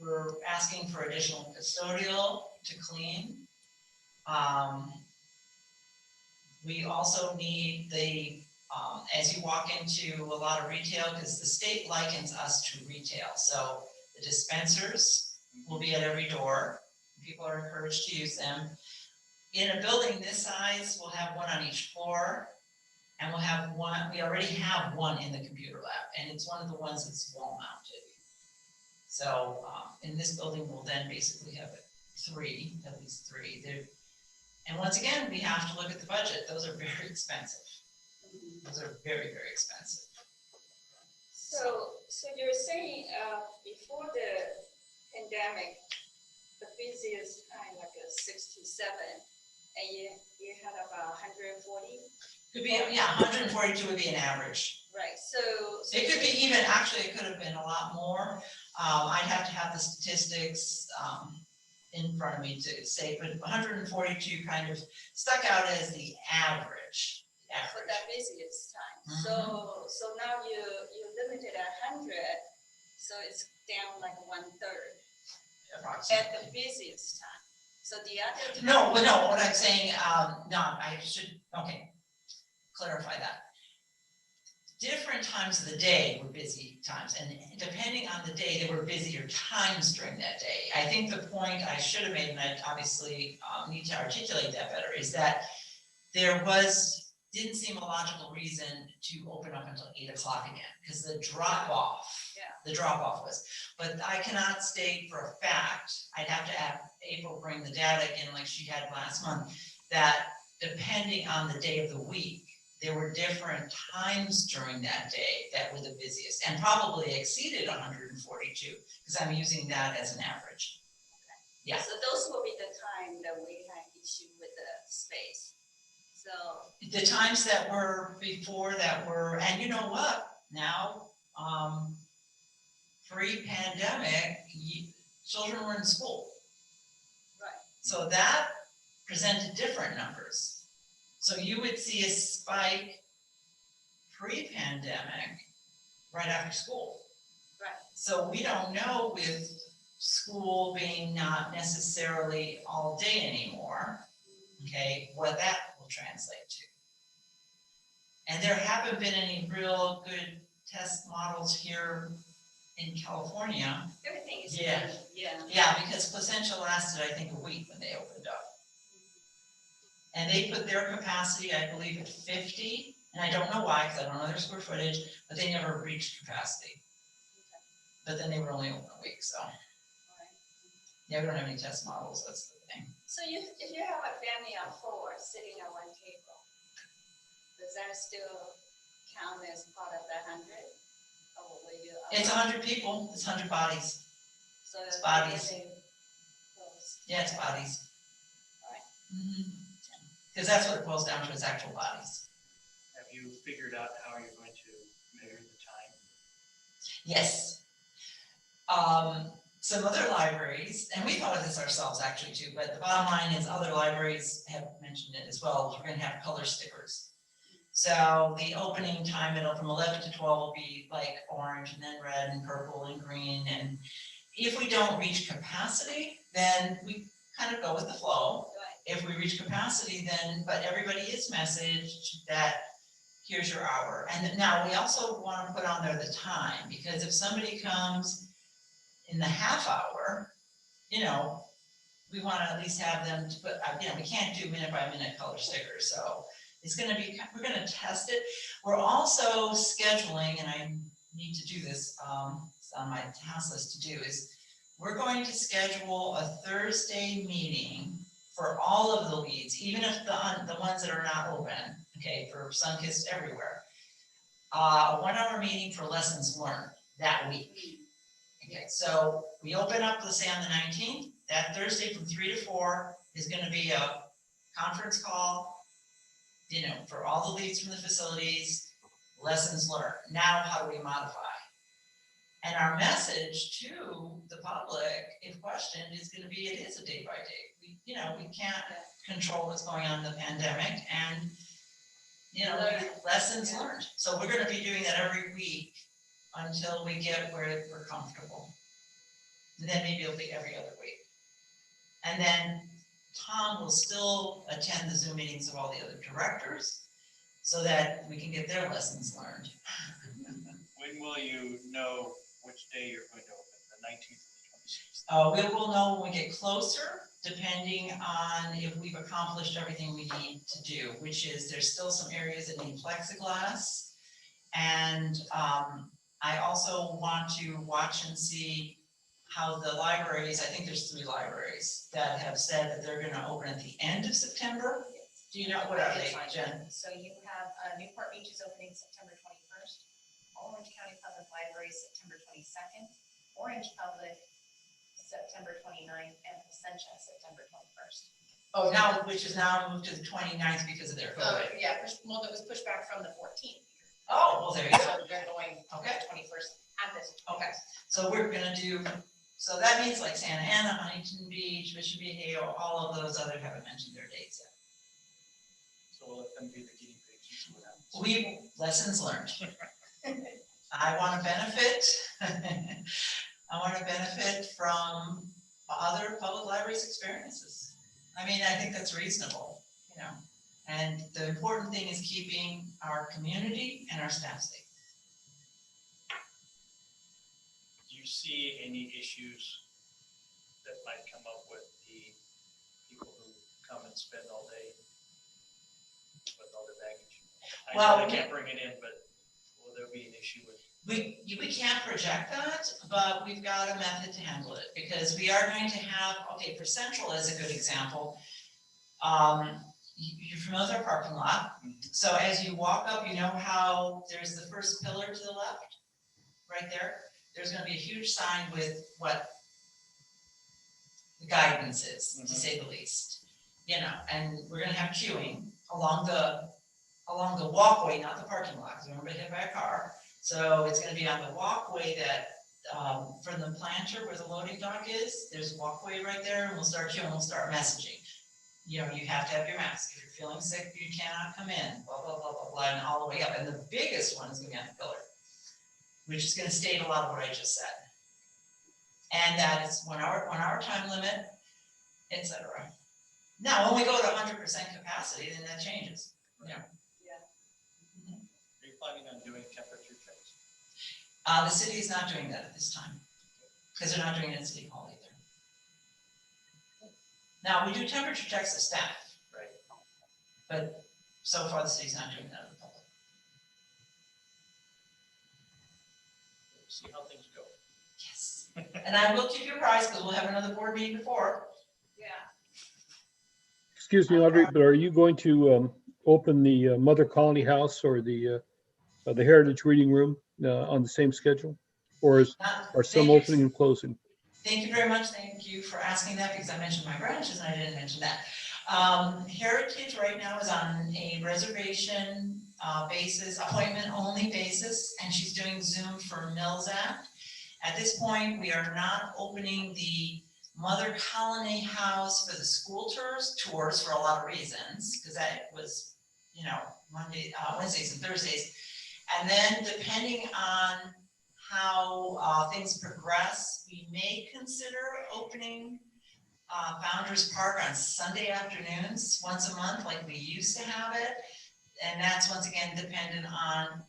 we're asking for additional custodial to clean. We also need as you walk into a lot of retail, because the state likens us to retail. So the dispensers will be at every door. People are encouraged to use them. In a building this size, we'll have one on each floor. And we'll have one, we already have one in the computer lab, and it's one of the ones that's wall mounted. So in this building, we'll then basically have at least three. And once again, we have to look at the budget. Those are very expensive. Those are very, very expensive. So you're saying before the pandemic, the busiest time, like 67, and you had about 140? Could be, yeah, 142 would be an average. Right, so it could be even, actually, it could have been a lot more. I'd have to have the statistics in front of me to say, but 142 kind of stuck out as the average. for that busiest time. Mm-hmm. So now you limited at 100, so it's down like 1/3 at the busiest time. So the other time. No, what I'm saying, no, I should, okay, clarify that. Different times of the day were busy times, and depending on the day, there were busier times during that day. I think the point I should have made, and I obviously need to articulate that better, is that there didn't seem a logical reason to open up until 8 o'clock again, because the drop off was, but I cannot state for a fact, I'd have to have April bring the data in like she had last month, that depending on the day of the week, there were different times during that day that were the busiest and probably exceeded 142, because I'm using that as an average. Okay. Yeah. So those will be the time that we had issue with the space. So the times that were before that were, and you know what, now, pre-pandemic, children were in school. right. So that presented different numbers. So you would see a spike pre-pandemic right after school. Right. So we don't know with school being not necessarily all day anymore, okay, what that will translate to. And there haven't been any real good test models here in California. Everything is. Yeah. Yeah. Yeah, because Placentia lasted, I think, a week when they opened up. And they put their capacity, I believe, at 50, and I don't know why, because I don't know their square footage, but they never reached capacity. But then they were only open a week, so. Yeah, we don't have any test models, that's the thing. So if you have a family of 4 sitting at one table, does that still count as part of the 100? Or will you? It's 100 people, it's 100 bodies. So it's bodies. Close. Yeah, it's bodies. Right. Because that's what it boils down to, is actual bodies. Have you figured out how you're going to measure the time? Yes. Some other libraries, and we thought of this ourselves actually too, but the bottom line is other libraries have mentioned it as well. We're going to have color stickers. So the opening time, from 11 to 12 will be like orange and then red and purple and green. And if we don't reach capacity, then we kind of go with the flow. Right. If we reach capacity, then, but everybody is messaged that here's your hour. And now we also want to put on there the time, because if somebody comes in the half hour, we want to at least have them to put, we can't do minute by minute color stickers. So it's going to be, we're going to test it. We're also scheduling, and I need to do this, it's on my task list to do, is we're going to schedule a Thursday meeting for all of the leads, even if the ones that are not open, okay, for Sunkist everywhere. A 1 hour meeting for lessons learned that week. Okay, so we open up, let's say on the 19th, that Thursday from 3 to 4 is going to be a conference call, for all the leads from the facilities, lessons learned. Now, how do we modify? And our message to the public, if questioned, is going to be, it is a day by day. We can't control what's going on in the pandemic, and, lessons learned. So we're going to be doing that every week until we get where we're comfortable. And then maybe it'll be every other week. And then Tom will still attend the Zoom meetings of all the other directors so that we can get their lessons learned. When will you know which day you're going to open, the 19th or the 26th? We will know when we get closer, depending on if we've accomplished everything we need to do, which is there's still some areas that need plexiglass. And I also want to watch and see how the libraries, I think there's 3 libraries that have said that they're going to open at the end of September. Do you know, what are they, Jen? So you have Newport Beach is opening September 21st, Orange County Public Library September 22nd, Orange Public September 29th, and Placentia September 21st. Oh, now, which is now moved to the 29th because of their COVID. Yeah, well, that was pushed back from the 14th. Oh, well, there you go. So they're going Okay. 21st at this. Okay, so we're gonna do, so that means like Santa Ana, Huntington Beach, Mission Viejo, all of those others haven't mentioned their dates yet. So we'll let them be the guinea pigs and see what happens. Lessons learned. I want to benefit. I want to benefit from other public libraries' experiences. I mean, I think that's reasonable, and the important thing is keeping our community and our staff safe. Do you see any issues that might come up with the people who come and spend all day with all their baggage? I Well, know they can't bring it in, but will there be an issue with? We can't project that, but we've got a method to handle it, because we are going to have, for Central as a good example, you're familiar with our parking lot. So as you walk up, you know how there's the first pillar to the left, right there? There's going to be a huge sign with what the guidance is, to say the least. And we're going to have queuing along the walkway, not the parking lot, because remember, hit by a car. So it's going to be on the walkway that from the planter where the loading dock is. There's a walkway right there, and we'll start queuing. We'll start messaging. You have to have your mask. If you're feeling sick, you cannot come in. Blah blah blah blah blah, and all the way up. And the biggest one is going to be on the pillar, which is going to state a lot of what I just said. And that is 1 hour time limit, etc. Now, when we go to 100% capacity, then that changes. Are you planning on doing temperature checks? The city is not doing that at this time, because they're not doing it at City Hall either. Now, we do temperature checks of staff. Right. But so far, the city's not doing that in the public. We'll see how things go. Yes. And I will keep you apprised, because we'll have another board meeting before. Yeah. Excuse me, Audrey, but are you going to open the Mother Colony House or the Heritage Reading Room on the same schedule? Or are some opening and closing? Thank you very much. Thank you for asking that, because I mentioned my branches and I didn't mention that. Heritage right now is on a reservation basis, appointment only basis, and she's doing Zoom for Mills Act. At this point, we are not opening the Mother Colony House for the school tours for a lot of reasons, because that was, you know, Wednesdays and Thursdays. And then depending on how things progress, we may consider opening Founders Park on Sunday afternoons, once a month, like we used to have it. And that's once again dependent on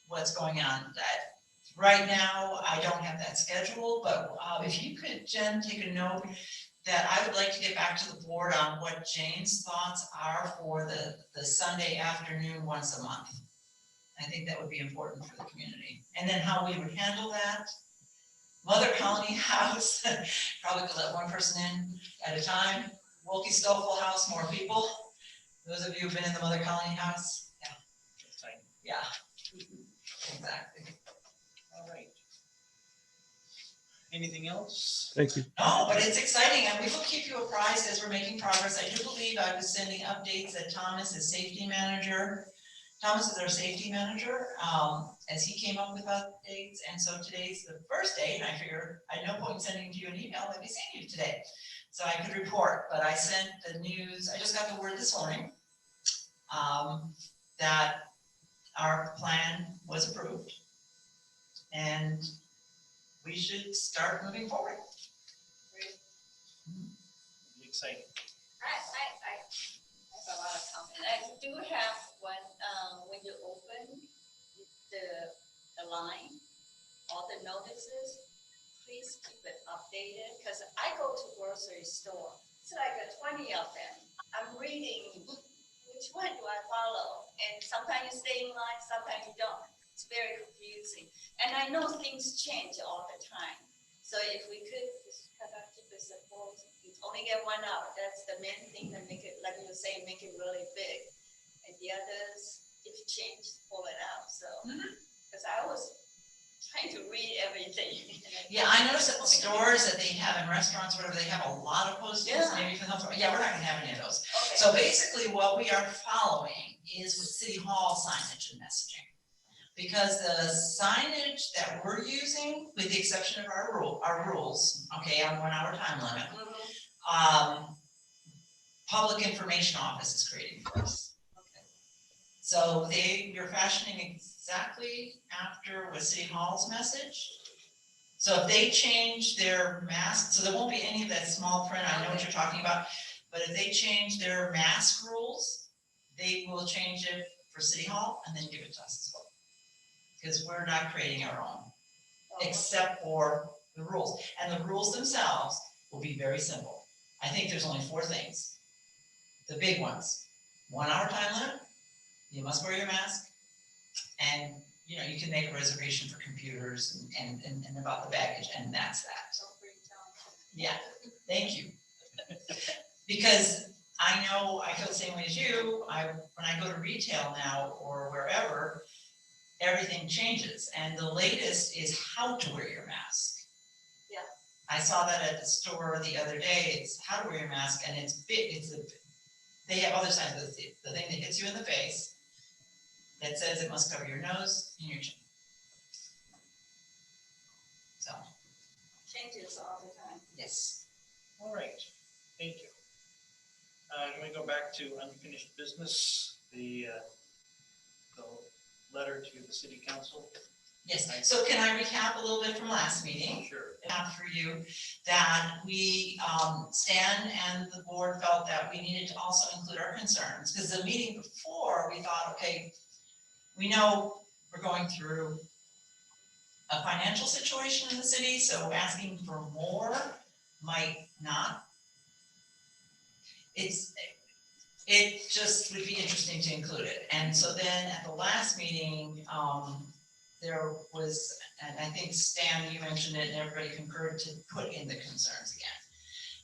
what's going on. Right now, I don't have that schedule, but if you could, Jen, take a note that I would like to get back to the board on what Jane's thoughts are for the Sunday afternoon once a month. I think that would be important for the community. And then how we would handle that. Mother Colony House, probably could let one person in at a time. Wilkie Stoffel House, more people. Those of you who've been in the Mother Colony House, yeah. Yeah, exactly. All right. Anything else? Thank you. No, but it's exciting, and we will keep you apprised as we're making progress. I do believe I was sending updates that Thomas is safety manager. Thomas is our safety manager, as he came up with updates, and so today's the first day, and I figured I had no point in sending you an email, I'd be seeing you today. So I could report, but I sent the news, I just got the word this morning, that our plan was approved. And we should start moving forward. Exciting. I have a lot of comments. I do have one, when you open the line, all the notices, please keep it updated, because I go to grocery store. It's like 20 of them. I'm reading, which one do I follow? And sometimes you stay in line, sometimes you don't. It's very confusing. And I know things change all the time. So if we could just cut out to the support, you only get 1 hour. That's the main thing that make it, like you were saying, make it really big. And the others, if you change, pull it out. So, because I was trying to read everything. Yeah, I noticed at the stores that they have in restaurants, whatever, they have a lot of postings, Yeah. maybe for the health. Yeah, we're not gonna have any of those. Okay. So basically what we are following is with City Hall signage and messaging. Because the signage that we're using, with the exception of our rules, okay, on 1 hour time limit, Public Information Office is creating for us. Okay. So you're fashioning exactly after what City Hall's message. So if they change their mask, so there won't be any of that small print, I know what you're talking about, but if they change their mask rules, they will change it for City Hall and then give it to us as well. Because we're not creating our own, except for the rules. And the rules themselves will be very simple. I think there's only 4 things. The big ones: 1 hour time limit, you must wear your mask, and you know, you can make a reservation for computers and about the baggage, and that's that. Yeah, thank you. Because I know I feel the same way as you. When I go to retail now or wherever, everything changes, and the latest is how to wear your mask. Yeah. I saw that at the store the other day. It's how to wear your mask, and it's big. They have other signs, but the thing that hits you in the face that says it must cover your nose and your chin. So, Changes all the time. yes. All right, thank you. Can we go back to unfinished business, the letter to the city council? Yes, so can I recap a little bit from last meeting? Sure. For you, that we, Stan and the board felt that we needed to also include our concerns, because the meeting before, we thought, okay, we know we're going through a financial situation in the city, so asking for more might not. It just would be interesting to include it. And so then at the last meeting, there was, and I think Stan, you mentioned it, and everybody concurred to put in the concerns again.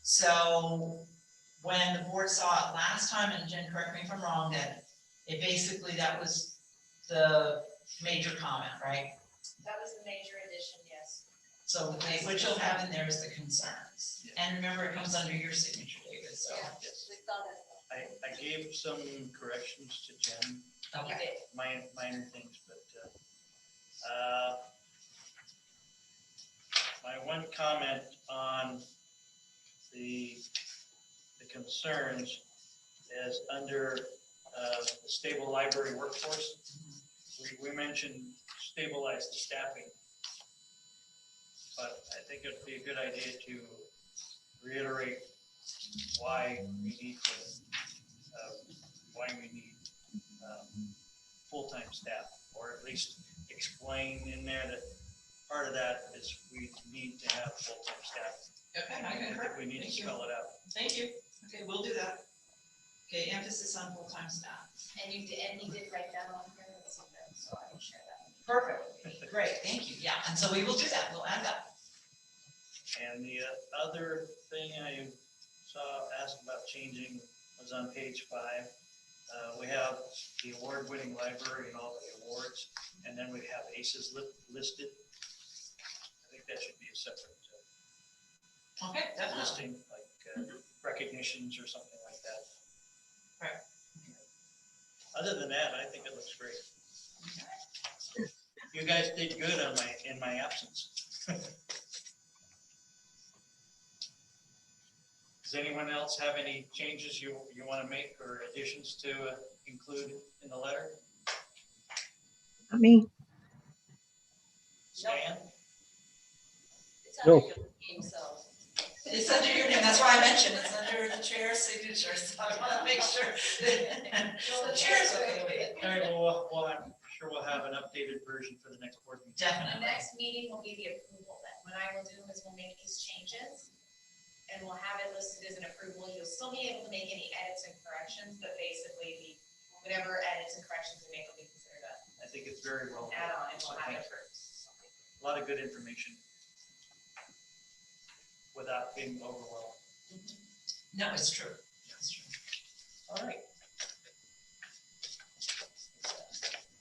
So when the board saw it last time, and Jen, correct me if I'm wrong, that it basically, that was the major comment, right? That was the major addition, yes. So what you'll have in there is the concerns. And remember, it comes under your signature, David, so. Yeah, Yes. we saw that. I gave some corrections to Jen, Okay. minor things, but, my one comment on the concerns is under, the stable library workforce. We mentioned stabilize the staffing, but I think it'd be a good idea to reiterate why we need full-time staff, or at least explain in there that part of that is we need to have full-time staff. Okay, I I concur. think we need to Thank you. spell it out. Thank you. Okay, we'll do that. Okay, emphasis on full-time staff. And you did write that on here, let's see that, so I will share that. Perfect. Great, thank you. Yeah, and so we will do that. We'll add that. And the other thing I saw asked about changing was on page 5. We have the award-winning library and all the awards, and then we have ACEs listed. I think that should be a separate Okay, definitely. listing, like recognitions or something like that. Right. Other than that, I think it looks great. You guys did good in my absence. Does anyone else have any changes you want to make or additions to include in the letter? I mean, Stan? It's under No. your name, so. It's under your name. That's why I mentioned it's under the chair's signature. So I want to make sure that the chair's okay with it. All right, well, I'm sure we'll have an updated version for the next board meeting. The Definitely. next meeting will be the approval then. What I will do is we'll make these changes and we'll have it listed as an approval. You'll still be able to make any edits and corrections, but basically whatever edits and corrections we make will be considered I think it's very well. an add-on and we'll have Thank it you. approved. A lot of good information without being overwhelmed. No, it's true. It's true. All right.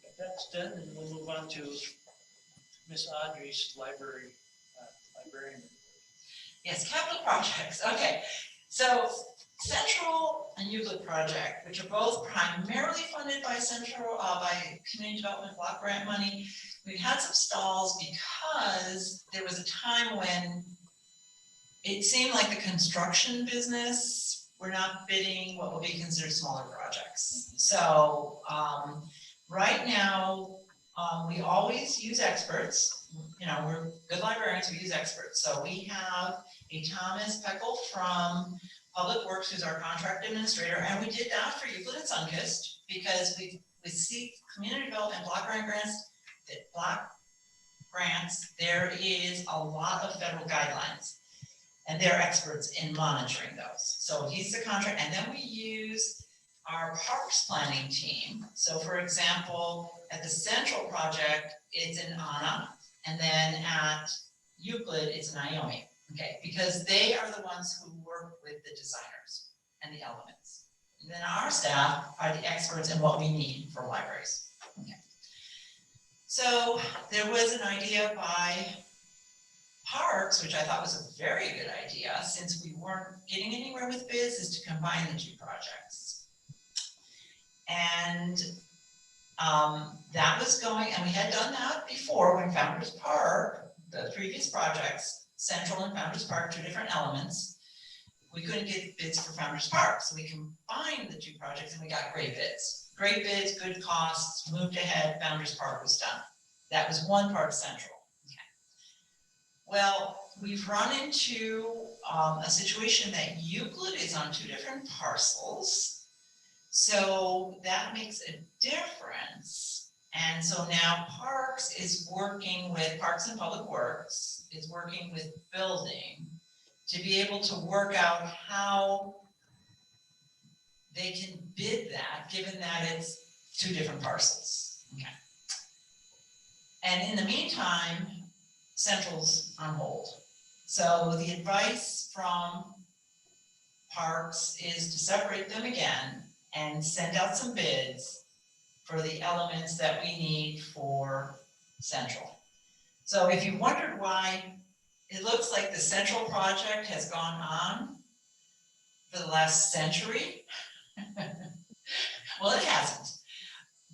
If that's done, then we'll move on to Miss Audrey's librarian. Yes, capital projects. Okay, so Central and Euclid project, which are both primarily funded by by community development block grant money. We've had some stalls because there was a time when it seemed like the construction business were not bidding what would be considered smaller projects. So right now, we always use experts. You know, we're good librarians, we use experts. So we have a Thomas Peckel from Public Works, who's our contract administrator, and we did that for Euclid and Sunkist because we see community development block grants, there is a lot of federal guidelines, and they're experts in monitoring those. So he's the contract, and then we use our parks planning team. So for example, at the Central project, it's in Anna, and then at Euclid, it's in Naomi, okay? Because they are the ones who work with the designers and the elements. And then our staff are the experts in what we need for libraries, okay? So there was an idea by Parks, which I thought was a very good idea, since we weren't getting anywhere with bids, is to combine the two projects. And that was going, and we had done that before when Founders Park, the previous projects, Central and Founders Park, two different elements. We couldn't get bids for Founders Park, so we combined the two projects and we got great bids. Great bids, good costs, moved ahead, Founders Park was done. That was one part of Central. Okay. Well, we've run into a situation that Euclid is on two different parcels. So that makes a difference. And so now Parks is working with, Parks and Public Works is working with building to be able to work out how they can bid that, given that it's two different parcels. Okay. And in the meantime, Central's on hold. So the advice from Parks is to separate them again and send out some bids for the elements that we need for Central. So if you wondered why it looks like the Central project has gone on for the last century, well, it hasn't,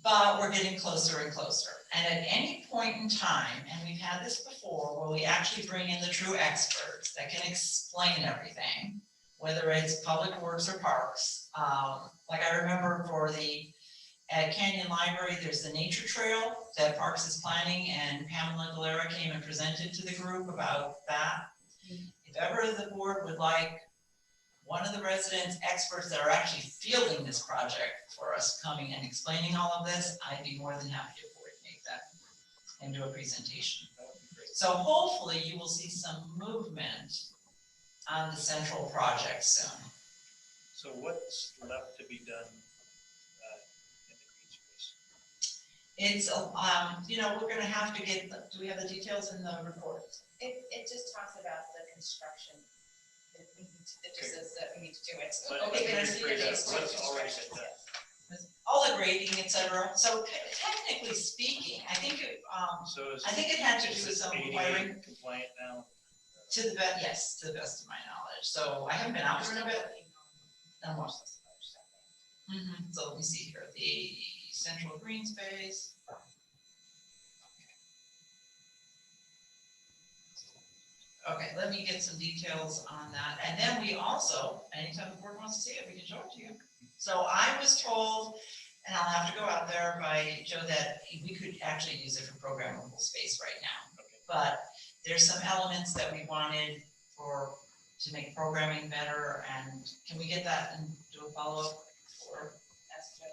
but we're getting closer and closer. And at any point in time, and we've had this before, where we actually bring in the true experts that can explain everything, whether it's Public Works or Parks. Like I remember at Canyon Library, there's the nature trail that Parks is planning, and Pamela Galera came and presented to the group about that. If ever the board would like one of the residents experts that are actually fielding this project for us coming and explaining all of this, I'd be more than happy to coordinate that and do a presentation. So hopefully you will see some movement on the Central project soon. So what's left to be done in the green space? It's, we're gonna have to get, do we have the details in the report? It just talks about the construction. It just says that we need to do it. So But Okay, it's but pretty it's- much what's already been done. All the grading, et cetera. So technically speaking, I think So is I think it had to do is with it some ADA wiring. compliant now? To the best, yes, to the best of my knowledge. So I haven't been out there in a bit. No more. So let me see here, the Central Green Space. Okay, let me get some details on that. And then we also, anytime the board wants to see it, we can show it to you. So I was told, and I'll have to go out there by Joe, that we could actually use it for programmable space right now. But there's some elements that we wanted to make programming better, and can we get that and do a follow-up? Or That's to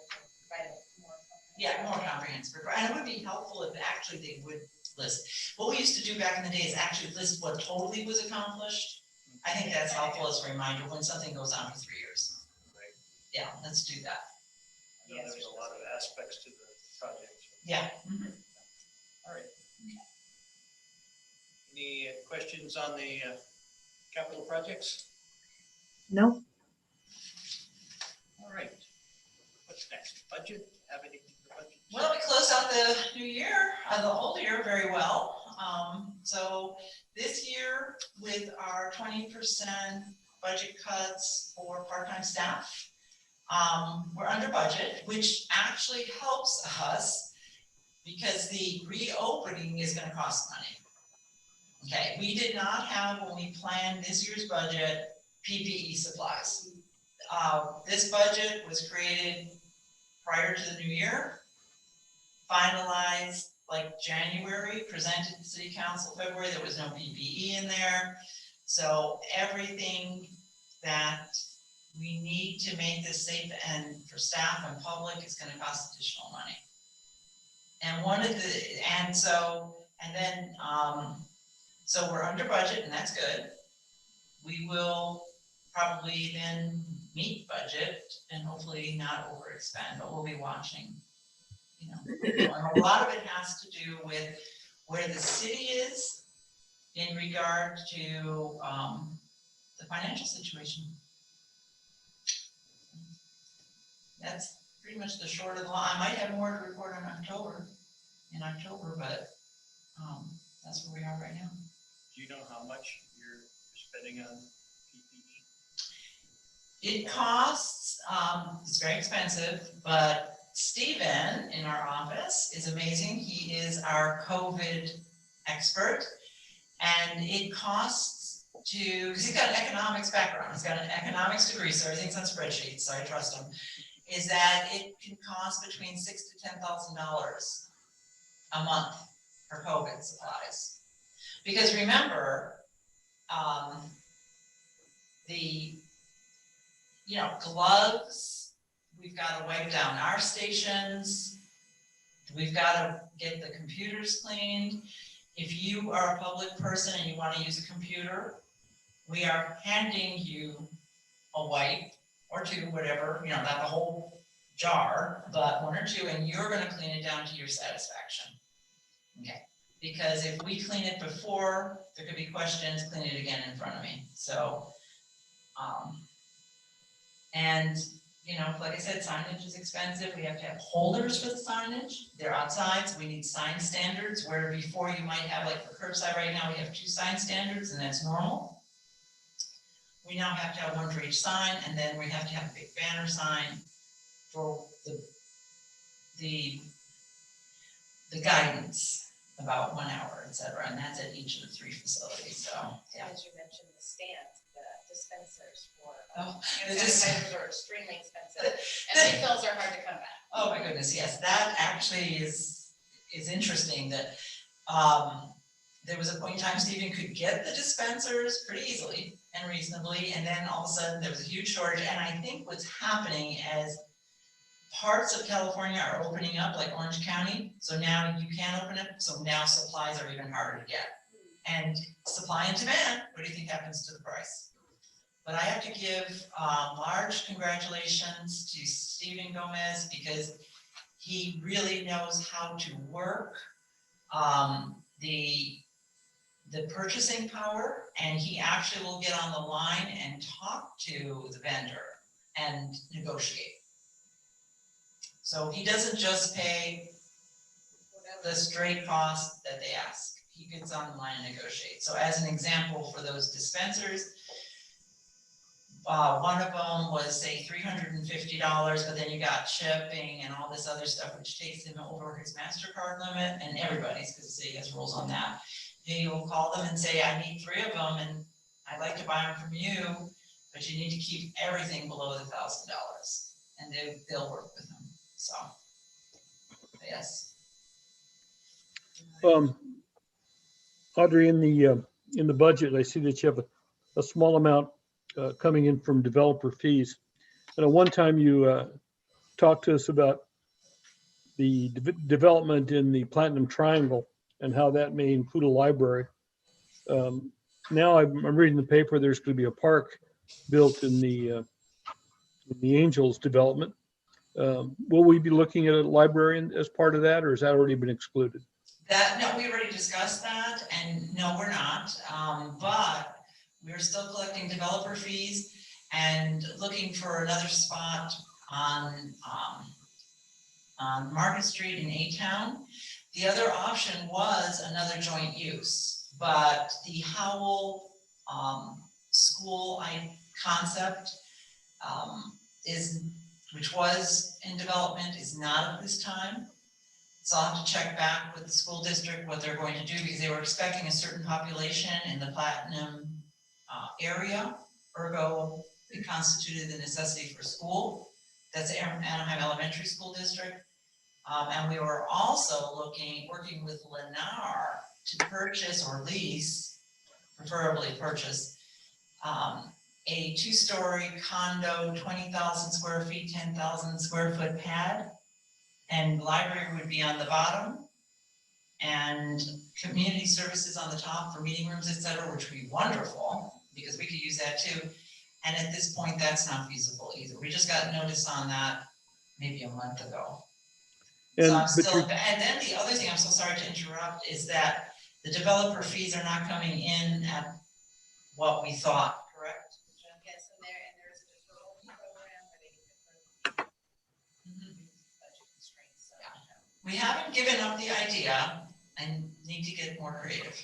provide more. yeah, more comprehensive, and it would be helpful if actually they would list. What we used to do back in the day is actually list what totally was accomplished. I think that's helpful as a reminder when something goes on for 3 years. Right. Yeah, let's do that. I know there's a lot of aspects to the project. Yeah. All right. Any questions on the capital projects? No, All right. What's next? Budget? Have anything for budget? Well, we closed out the new year, the old year very well. So this year with our 20% budget cuts for part-time staff, we're under budget, which actually helps us because the reopening is going to cost money. Okay, we did not have, when we planned this year's budget, PPE supplies. This budget was created prior to the new year, finalized like January, presented to City Council February. There was no PPE in there. So everything that we need to make this safe and for staff and public is going to cost additional money. And so we're under budget, and that's good. We will probably then meet budget and hopefully not overexpend, but we'll be watching, and a lot of it has to do with where the city is in regard to the financial situation. That's pretty much the short of the long. I might have more to report in October, but that's where we are right now. Do you know how much you're spending on PPE? It costs, it's very expensive, but Stephen in our office is amazing. He is our COVID expert. And it costs because he's got an economics background. He's got an economics degree, so everything's on spreadsheets, so I trust him. Is that it can cost between $6,000 to $10,000 a month for COVID supplies. Because remember, gloves, we've got to wipe down our stations. We've got to get the computers cleaned. If you are a public person and you want to use a computer, we are handing you a wipe or two, whatever, you know, not the whole jar, but one or two, and you're gonna clean it down to your satisfaction. Okay, because if we clean it before, there could be questions, clean it again in front of me, so. And, you know, like I said, signage is expensive, we have to have holders for the signage, they're outside, so we need sign standards, where before you might have, like for curbside right now, we have 2 sign standards, and that's normal. We now have to have one for each sign, and then we have to have a big banner sign for the guidance about 1 hour, et cetera, and that's at each of the 3 facilities, so, yeah. As you mentioned, the stands, the dispensers for, Oh, hand the dis- sanitizers are extremely expensive, and refills are hard to come by. Oh my goodness, yes, that actually is interesting that, there was a point in time Stephen could get the dispensers pretty easily and reasonably, and then all of a sudden there was a huge shortage, and I think what's happening as parts of California are opening up, like Orange County, so now you can open it, so now supplies are even harder to get. And supply and demand, what do you think happens to the price? But I have to give large congratulations to Stephen Gomez, because he really knows how to work the purchasing power, and he actually will get on the line and talk to the vendor and negotiate. So he doesn't just pay the straight cost that they ask. He gets on the line and negotiates. So as an example, for those dispensers, one of them was, say, $350, but then you got shipping and all this other stuff, which takes him over his MasterCard limit, and everybody's, because the city has rules on that. He will call them and say, I need 3 of them, and I'd like to buy them from you, but you need to keep everything below the $1,000, and they'll work with him. So, yes. Audrey, in the budget, I see that you have a small amount coming in from developer fees. And at one time you talked to us about the development in the Platinum Triangle and how that may include a library. Now I'm reading the paper, there's going to be a park built in the Angels development. Will we be looking at a library as part of that, or has that already been excluded? No, we already discussed that, and no, we're not. But we're still collecting developer fees and looking for another spot on Market Street in A-Town. The other option was another joint use, but the Howell school concept which was in development, is not at this time. So I'll have to check back with the school district what they're going to do, because they were expecting a certain population in the Platinum area, ergo it constituted the necessity for school. That's Anaheim Elementary School District. And we were also working with Lennar to purchase or lease, preferably purchase, a 2-story condo, 20,000 square feet, 10,000 square foot pad, and library would be on the bottom, and community services on the top for meeting rooms, etc., which would be wonderful, because we could use that too. And at this point, that's not feasible either. We just got notice on that maybe a month ago. So I'm still, and then the other thing, I'm so sorry to interrupt, is that the developer fees are not coming in at what we thought, correct? Yes, and there's a deferral program where they can defer budget constraints. So, We haven't given up the idea and need to get more creative.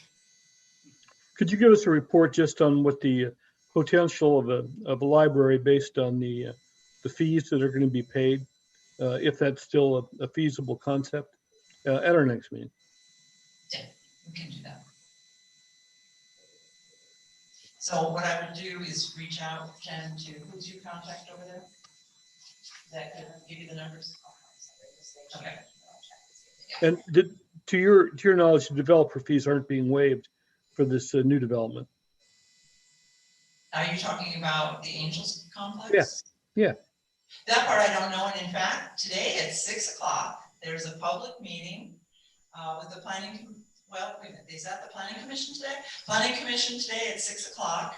Could you give us a report just on what the potential of a library based on the fees that are going to be paid, if that's still a feasible concept, at our next meeting? Yeah, we can do that. So what I would do is reach out, Jen, to who's your contact over there? That could give you the numbers. Okay. And to your knowledge, the developer fees aren't being waived for this new development? Are you talking about the Angels complex? Yeah. That part I don't know, and in fact, today at 6 o'clock, there's a public meeting with the well, wait a minute, is that the planning commission today? Planning commission today at 6 o'clock.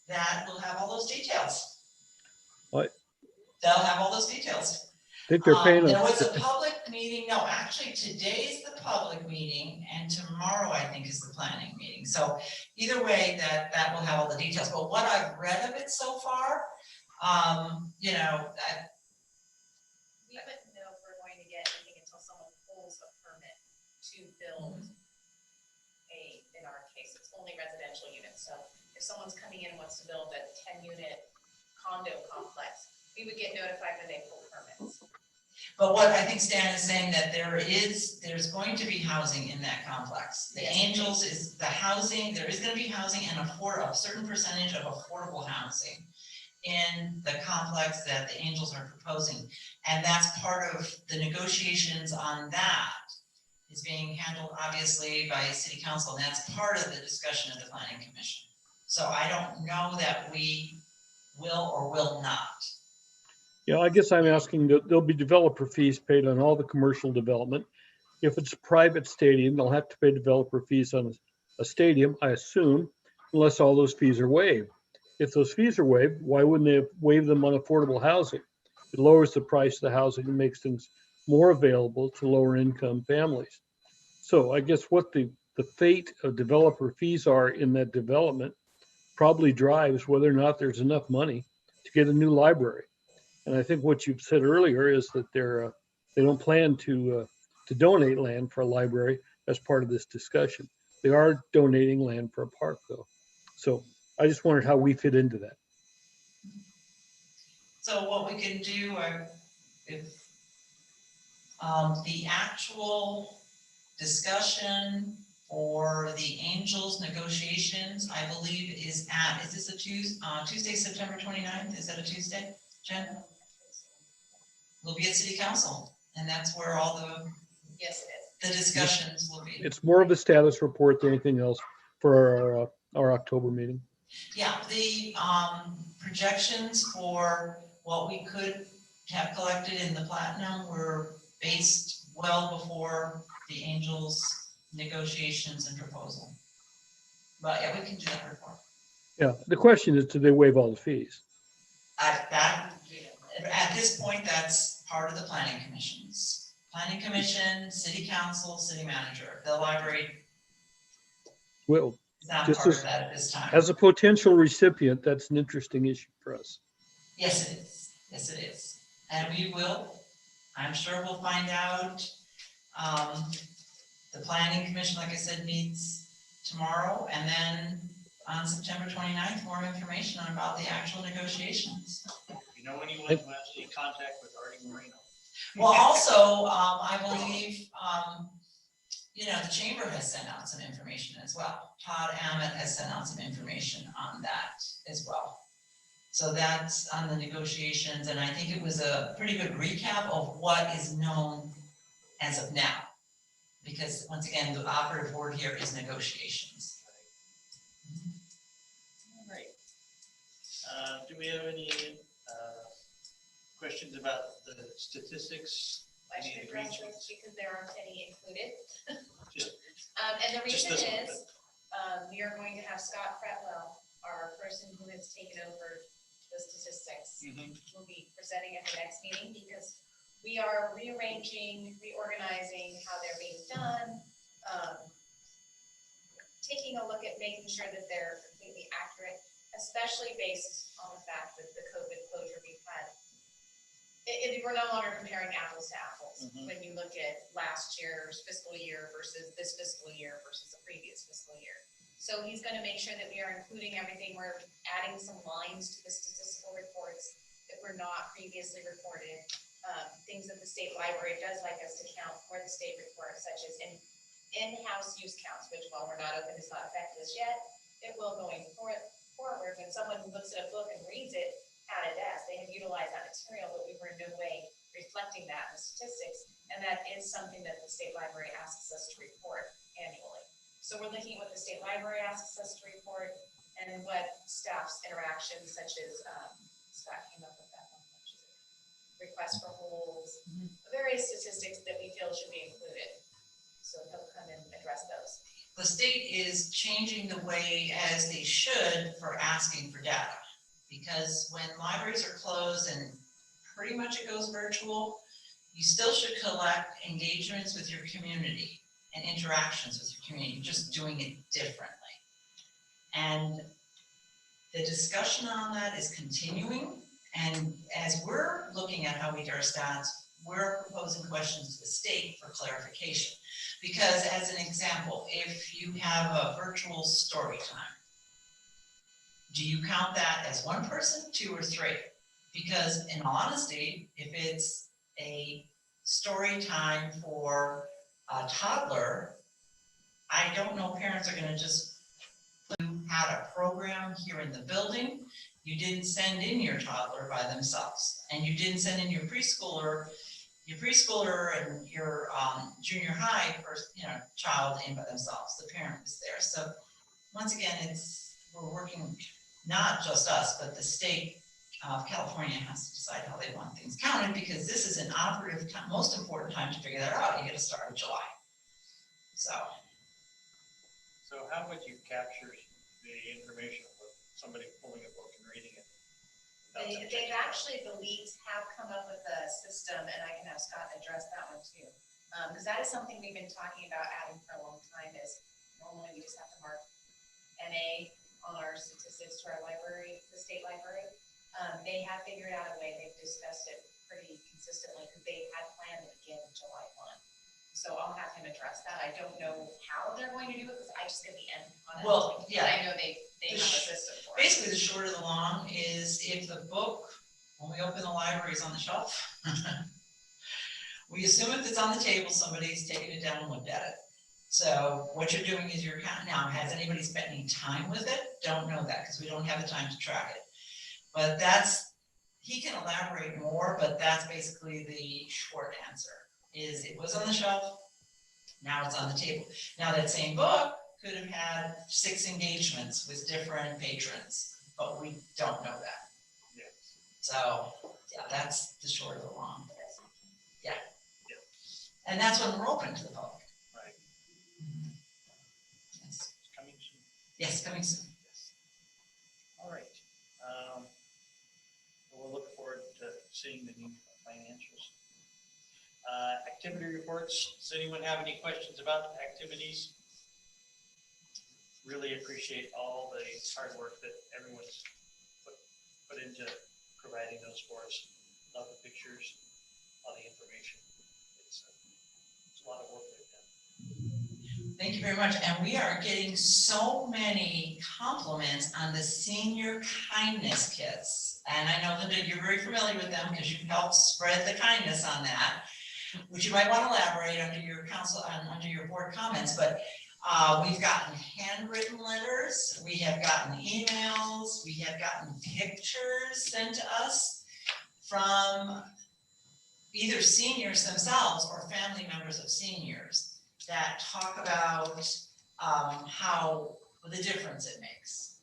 That will have all those details. What? They'll have all those details. I think they're paying There us. was a public meeting, no, actually today's the public meeting and tomorrow I think is the planning meeting. So either way, that will have all the details, but what I've read of it so far, you know, We wouldn't know if we're going to get anything until someone pulls a permit to build in our case, it's only residential units. So if someone's coming in and wants to build a 10-unit condo complex, we would get notified when they pull permits. but what I think Stan is saying that there's going to be housing in that complex. The Yes. Angels is the housing, there is gonna be housing and a certain percentage of affordable housing in the complex that the Angels are proposing. And that's part of the negotiations on that is being handled obviously by city council, and that's part of the discussion of the planning commission. So I don't know that we will or will not. Yeah, I guess I'm asking that there'll be developer fees paid on all the commercial development. If it's a private stadium, they'll have to pay developer fees on a stadium, I assume, unless all those fees are waived. If those fees are waived, why wouldn't they waive them on affordable housing? It lowers the price of the housing and makes things more available to lower income families. So I guess what the fate of developer fees are in that development probably drives whether or not there's enough money to get a new library. And I think what you've said earlier is that they don't plan to donate land for a library as part of this discussion. They are donating land for a park, though. So I just wondered how we fit into that. So what we can do, if the actual discussion for the Angels negotiations, I believe is this a Tuesday, September 29th? Is that a Tuesday, Jen? We'll be at city council, and that's where all Yes, it is. the discussions will be. It's more of a status report than anything else for our October meeting. Yeah, the projections for what we could have collected in the platinum were based well before the Angels negotiations and proposal. But yeah, we can do that report. Yeah, the question is, do they waive all the fees? At this point, that's part of the planning commissions. Planning commission, city council, city manager. The library Well, is not just part of that at this time. as a potential recipient, that's an interesting issue for us. Yes, it is. Yes, it is. And we will, I'm sure we'll find out. The planning commission, like I said, meets tomorrow, and then on September 29th, more information about the actual negotiations. You know anyone who has any contact with Artie Moreno? Well, also, I believe, you know, the chamber has sent out some information as well. Todd Ammett has sent out some information on that as well. So that's on the negotiations, and I think it was a pretty good recap of what is known as of now. Because once again, the operative word here is negotiations. All right. Do we have any questions about the statistics? I Any should of the green address this sheets? because there aren't any included. Just- And the just reason this one, is, we are going to have Scott Fretwell, our person who has taken over the statistics, will be presenting at the next meeting because we are rearranging, reorganizing how they're being done, taking a look at making sure that they're completely accurate, especially based on the fact that the COVID closure we've had. We're no longer comparing apples to apples when you look at last year's fiscal year versus this fiscal year versus the previous fiscal year. So he's going to make sure that we are including everything. We're adding some lines to the statistical reports that were not previously reported. Things that the state library does like us to count for the state report, such as in-house use counts, which while we're not open, does not affect us yet. It will going forward. When someone who looks at a book and reads it at a desk, they have utilized that material, but we were in no way reflecting that in the statistics. And that is something that the state library asks us to report annually. So we're looking at what the state library asks us to report and what staff's interactions, such as Scott came up with that one. requests for holds, various statistics that we feel should be included. So he'll come and address those. The state is changing the way, as they should, for asking for data. Because when libraries are closed and pretty much it goes virtual, you still should collect engagements with your community and interactions with your community, just doing it differently. And the discussion on that is continuing. And as we're looking at how we do our stats, we're proposing questions to the state for clarification. Because as an example, if you have a virtual story time, do you count that as one person, two, or three? Because in all honesty, if it's a story time for a toddler, I don't know parents are gonna just, you had a program here in the building, you didn't send in your toddler by themselves, and you didn't send in your preschooler and your junior high child in by themselves, the parent was there. So once again, we're working, not just us, but the state of California has to decide how they want things counted, because this is an operative time, most important time to figure that out. You get to start in July. So how would you capture the information of somebody pulling a book and reading it? They've actually, the leagues have come up with a system, and I can have Scott address that one too. Because that is something we've been talking about adding for a long time, is normally we just have to mark NA on our statistics to our library, the state library. They have figured out a way, they've discussed it pretty consistently, because they had planned to begin July 1. So I'll have him address that. I don't know how they're going to do it, because I just get the end on it. Well, yeah. But I know they have a system for it. Basically, the short of the long is, if the book, when we open the library, is on the shelf, we assume if it's on the table, somebody's taken it down and looked at it. So what you're doing is you're counting. Now, has anybody spent any time with it? Don't know that, because we don't have the time to track it. But he can elaborate more, but that's basically the short answer, is it was on the shelf, now it's on the table. Now, that same book could have had 6 engagements with different patrons, but we don't know that. Yes. So, yeah, that's the short of the long. Yeah. And that's when we're open to the public. Right. Yes. Coming soon. Yes, coming soon. Yes. All right. We'll look forward to seeing the new financials. Activity reports. Does anyone have any questions about activities? Really appreciate all the hard work that everyone's put into providing those for us. Love the pictures, all the information. It's a lot of work they've done. Thank you very much. And we are getting so many compliments on the senior kindness kits. And I know, Linda, you're very familiar with them, because you've helped spread the kindness on that, which you might want to elaborate under your under your board comments. But we've gotten handwritten letters, we have gotten emails, we have gotten pictures sent to us from either seniors themselves or family members of seniors that talk about how the difference it makes.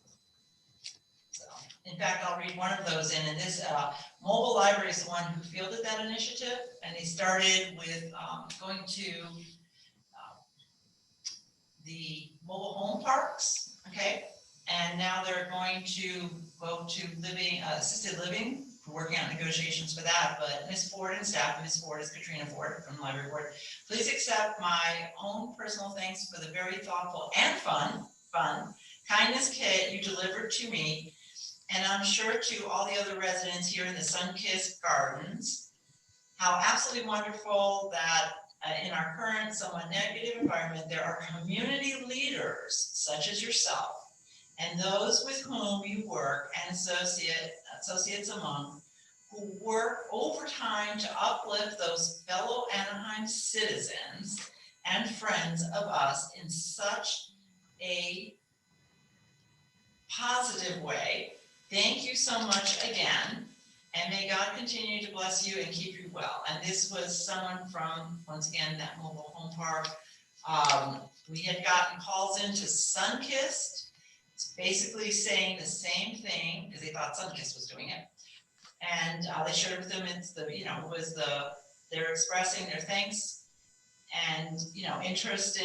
So, in fact, I'll read one of those in, and this mobile library is the one who fielded that initiative, and they started with going to the mobile home parks, okay? And now they're going to go to assisted living. We're working on negotiations for that, but Ms. Ford and staff, Ms. Ford is Katrina Ford from the library board. Please accept my own personal thanks for the very thoughtful and fun kindness kit you delivered to me, and I'm sure to all the other residents here in the Sunkissed Gardens. How absolutely wonderful that in our current somewhat negative environment, there are community leaders such as yourself and those with whom you work and associates among, who work overtime to uplift those fellow Anaheim citizens and friends of us in such a positive way. Thank you so much again. And may God continue to bless you and keep you well. And this was someone from, once again, that mobile home park. We had gotten calls into Sunkissed. It's basically saying the same thing, because they thought Sunkissed was doing it. And they shared with them, it's the, they're expressing their thanks and, interest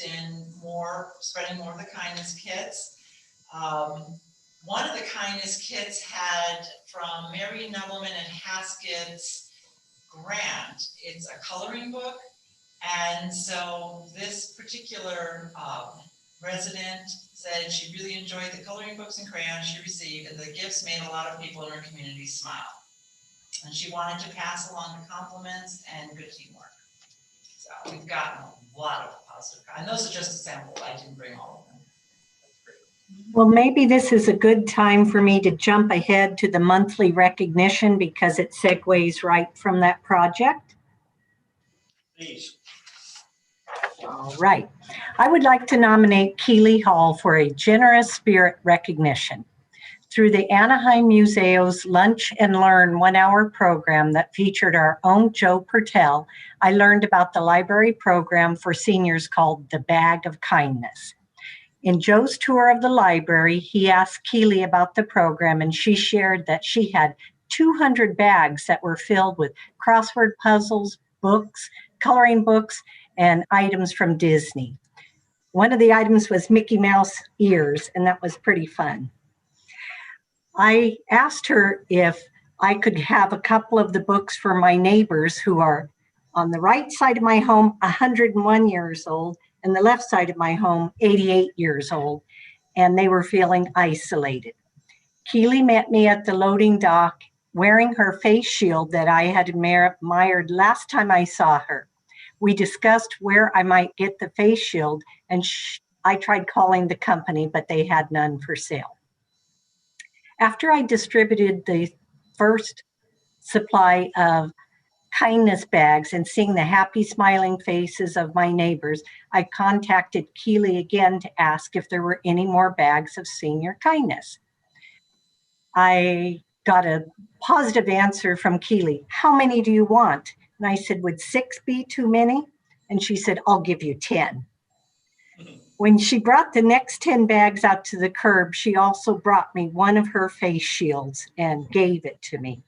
in more, spreading more of the kindness kits. One of the kindness kits had from Mary Nubbleman and Haskett's grant. It's a coloring book. And so this particular resident said she really enjoyed the coloring books and crayons she received, and the gifts made a lot of people in her community smile. And she wanted to pass along the compliments and good teamwork. So we've gotten a lot of positive, and those are just a sample. I didn't bring all of them. Well, maybe this is a good time for me to jump ahead to the monthly recognition because it segues right from that project. Please. All right. I would like to nominate Keeley Hall for a generous spirit recognition. Through the Anaheim Museo's Lunch and Learn 1-hour program that featured our own Joe Pertel, I learned about the library program for seniors called the Bag of Kindness. In Joe's tour of the library, he asked Keeley about the program, and she shared that she had 200 bags that were filled with crossword puzzles, books, coloring books, and items from Disney. One of the items was Mickey Mouse ears, and that was pretty fun. I asked her if I could have a couple of the books for my neighbors who are on the right side of my home, 101 years old, and the left side of my home, 88 years old, and they were feeling isolated. Keeley met me at the loading dock wearing her face shield that I had admired last time I saw her. We discussed where I might get the face shield, and I tried calling the company, but they had none for sale. After I distributed the first supply of kindness bags and seeing the happy smiling faces of my neighbors, I contacted Keeley again to ask if there were any more bags of senior kindness. I got a positive answer from Keeley. How many do you want? And I said, would 6 be too many? And she said, I'll give you 10. When she brought the next 10 bags out to the curb, she also brought me one of her face shields and gave it to me.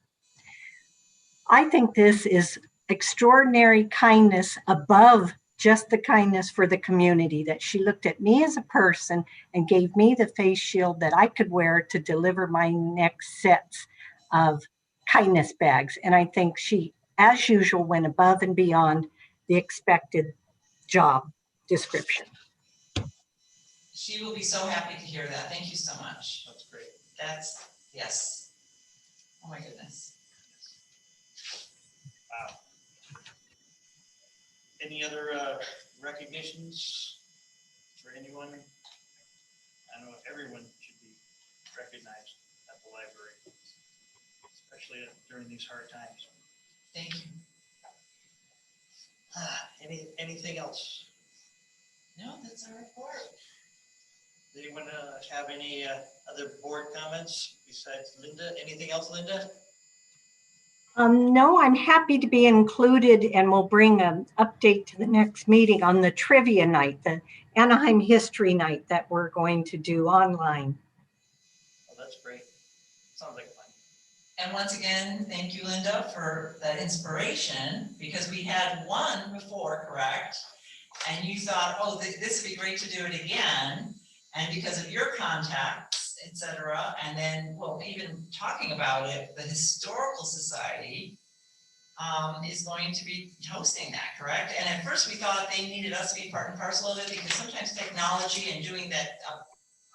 I think this is extraordinary kindness above just the kindness for the community, that she looked at me as a person and gave me the face shield that I could wear to deliver my next sets of kindness bags. And I think she, as usual, went above and beyond the expected job description. She will be so happy to hear that. Thank you so much. That's great. Yes. Oh my goodness. Wow. Any other recognitions for anyone? I know everyone should be recognized at the library, especially during these hard times. Thank you. Anything else? No, that's our report. Does anyone have any other board comments besides Linda? Anything else, Linda? No, I'm happy to be included, and we'll bring an update to the next meeting on the trivia night, the Anaheim History Night that we're going to do online. Oh, that's great. Sounds like fun. And once again, thank you, Linda, for that inspiration, because we had one before, correct? And you thought, oh, this would be great to do it again. And because of your contacts, et cetera, and then, well, even talking about it, the Historical Society is going to be hosting that, correct? And at first we thought they needed us to be part and parcel of it, because sometimes technology and doing that,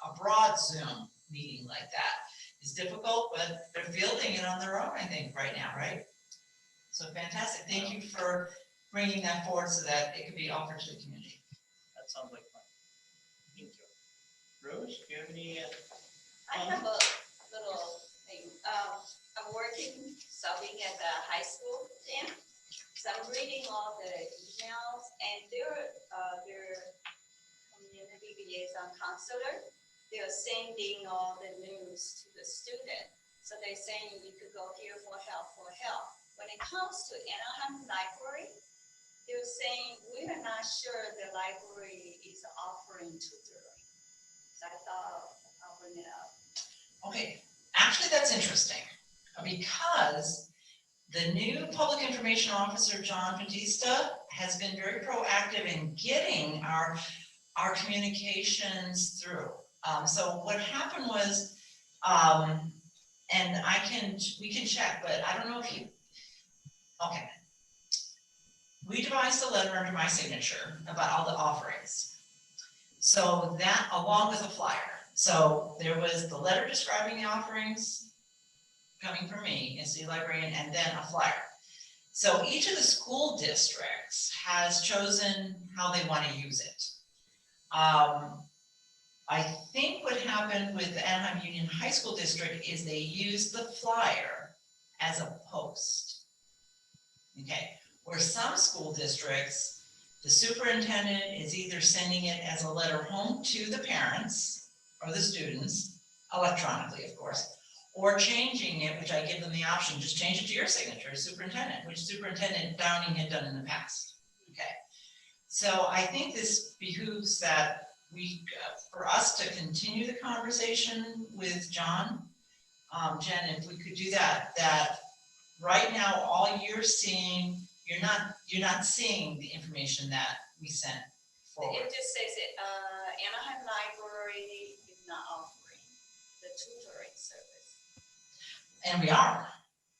a broad Zoom meeting like that is difficult, but they're fielding it on their own, I think, right now, right? So fantastic. Thank you for bringing that forward so that it could be offered to the community. That sounds like fun. Thank you. Rose, do you have any? I have a little thing. I'm working, subbing at the high school then. So I'm reading all the emails, and their community liaison counselor, they're sending all the news to the student. So they're saying you could go here for help, When it comes to Anaheim Library, they're saying we are not sure the library is offering tutoring. So I thought I'll bring it up. Okay, actually that's interesting, because the new public information officer, John Batista, has been very proactive in getting our communications through. So what happened was, and we can check, but I don't know if you, okay. We devised a letter under my signature about all the offerings. So that, along with a flyer. So there was the letter describing the offerings coming from me as the librarian, and then a flyer. So each of the school districts has chosen how they want to use it. I think what happened with the Anaheim Union High School District is they used the flyer as a post. Okay, where some school districts, the superintendent is either sending it as a letter home to the parents or the students, electronically, of course, or changing it, which I give them the option, just change it to your signature, superintendent, which Superintendent Downing had done in the past. Okay, so I think this behooves that for us to continue the conversation with John. Jen, if we could do that right now, all you're seeing, you're not seeing the information that we sent forward. It just says it, Anaheim Library is not offering the tutoring service. And we are.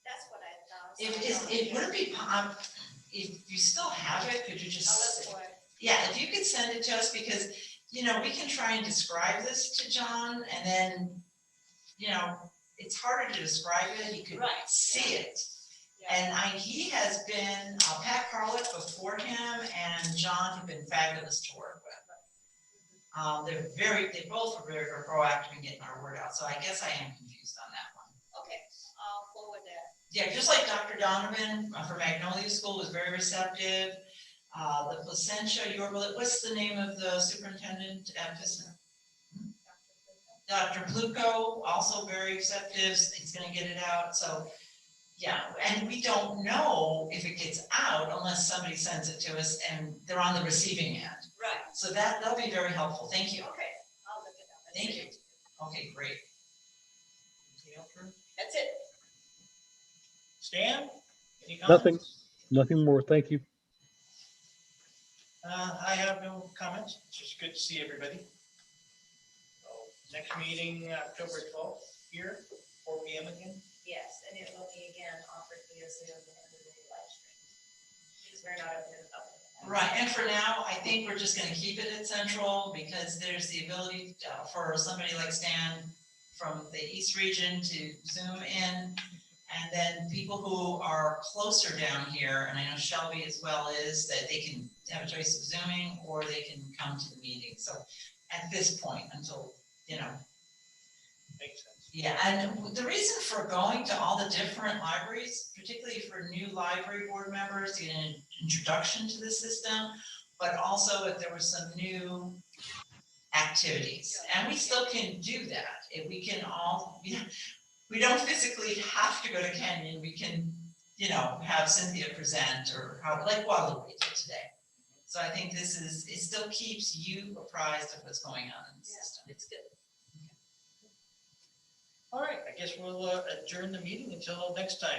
That's what I thought. It would be, if you still have it, could you I'll just, look for it. yeah, if you could send it to us, because, we can try and describe this to John, and then, it's harder to describe it, he could Right, see yeah. it. Yeah. And he has been, Pat Carlick before him and John have been fabulous to work with. They both were very proactive in getting our word out, so I guess I am confused on that one. Okay, I'll forward that. Yeah, just like Dr. Donovan for Magnolia School was very receptive. The Placentia, what's the name of the superintendent at Placentia? Dr. Pluko, also very receptive, he's gonna get it out, so, yeah, and we don't know if it gets out unless somebody sends it to us and they're on the receiving end. Right, So that'll be very helpful, thank you. okay, I'll look it up. and Thank send you. it to Okay, great. Anything else, Drew? That's it. Stan? Any comments? Nothing more. Thank you. I have no comments. It's just good to see everybody. So, next meeting, October 12th, here, 4 p.m. again. Yes, and it will be again offered via Zoom and the live stream. Because we're not open to the public. Right, and for now, I think we're just gonna keep it at Central because there's the ability for somebody like Stan from the East region to Zoom in. And then people who are closer down here, and I know Shelby as well is, that they can have a choice of Zooming or they can come to the meeting. So at this point, until, Makes sense. yeah, and the reason for going to all the different libraries, particularly for new library board members, to get an introduction to the system, but also if there were some new activities, and we still can do that. If we can all, we don't physically have to go to Kenyon, we can, have Cynthia present or like Guadalupe did today. So I think it still keeps you apprised of what's going on in the system. It's good. All right, I guess we'll adjourn the meeting until next time.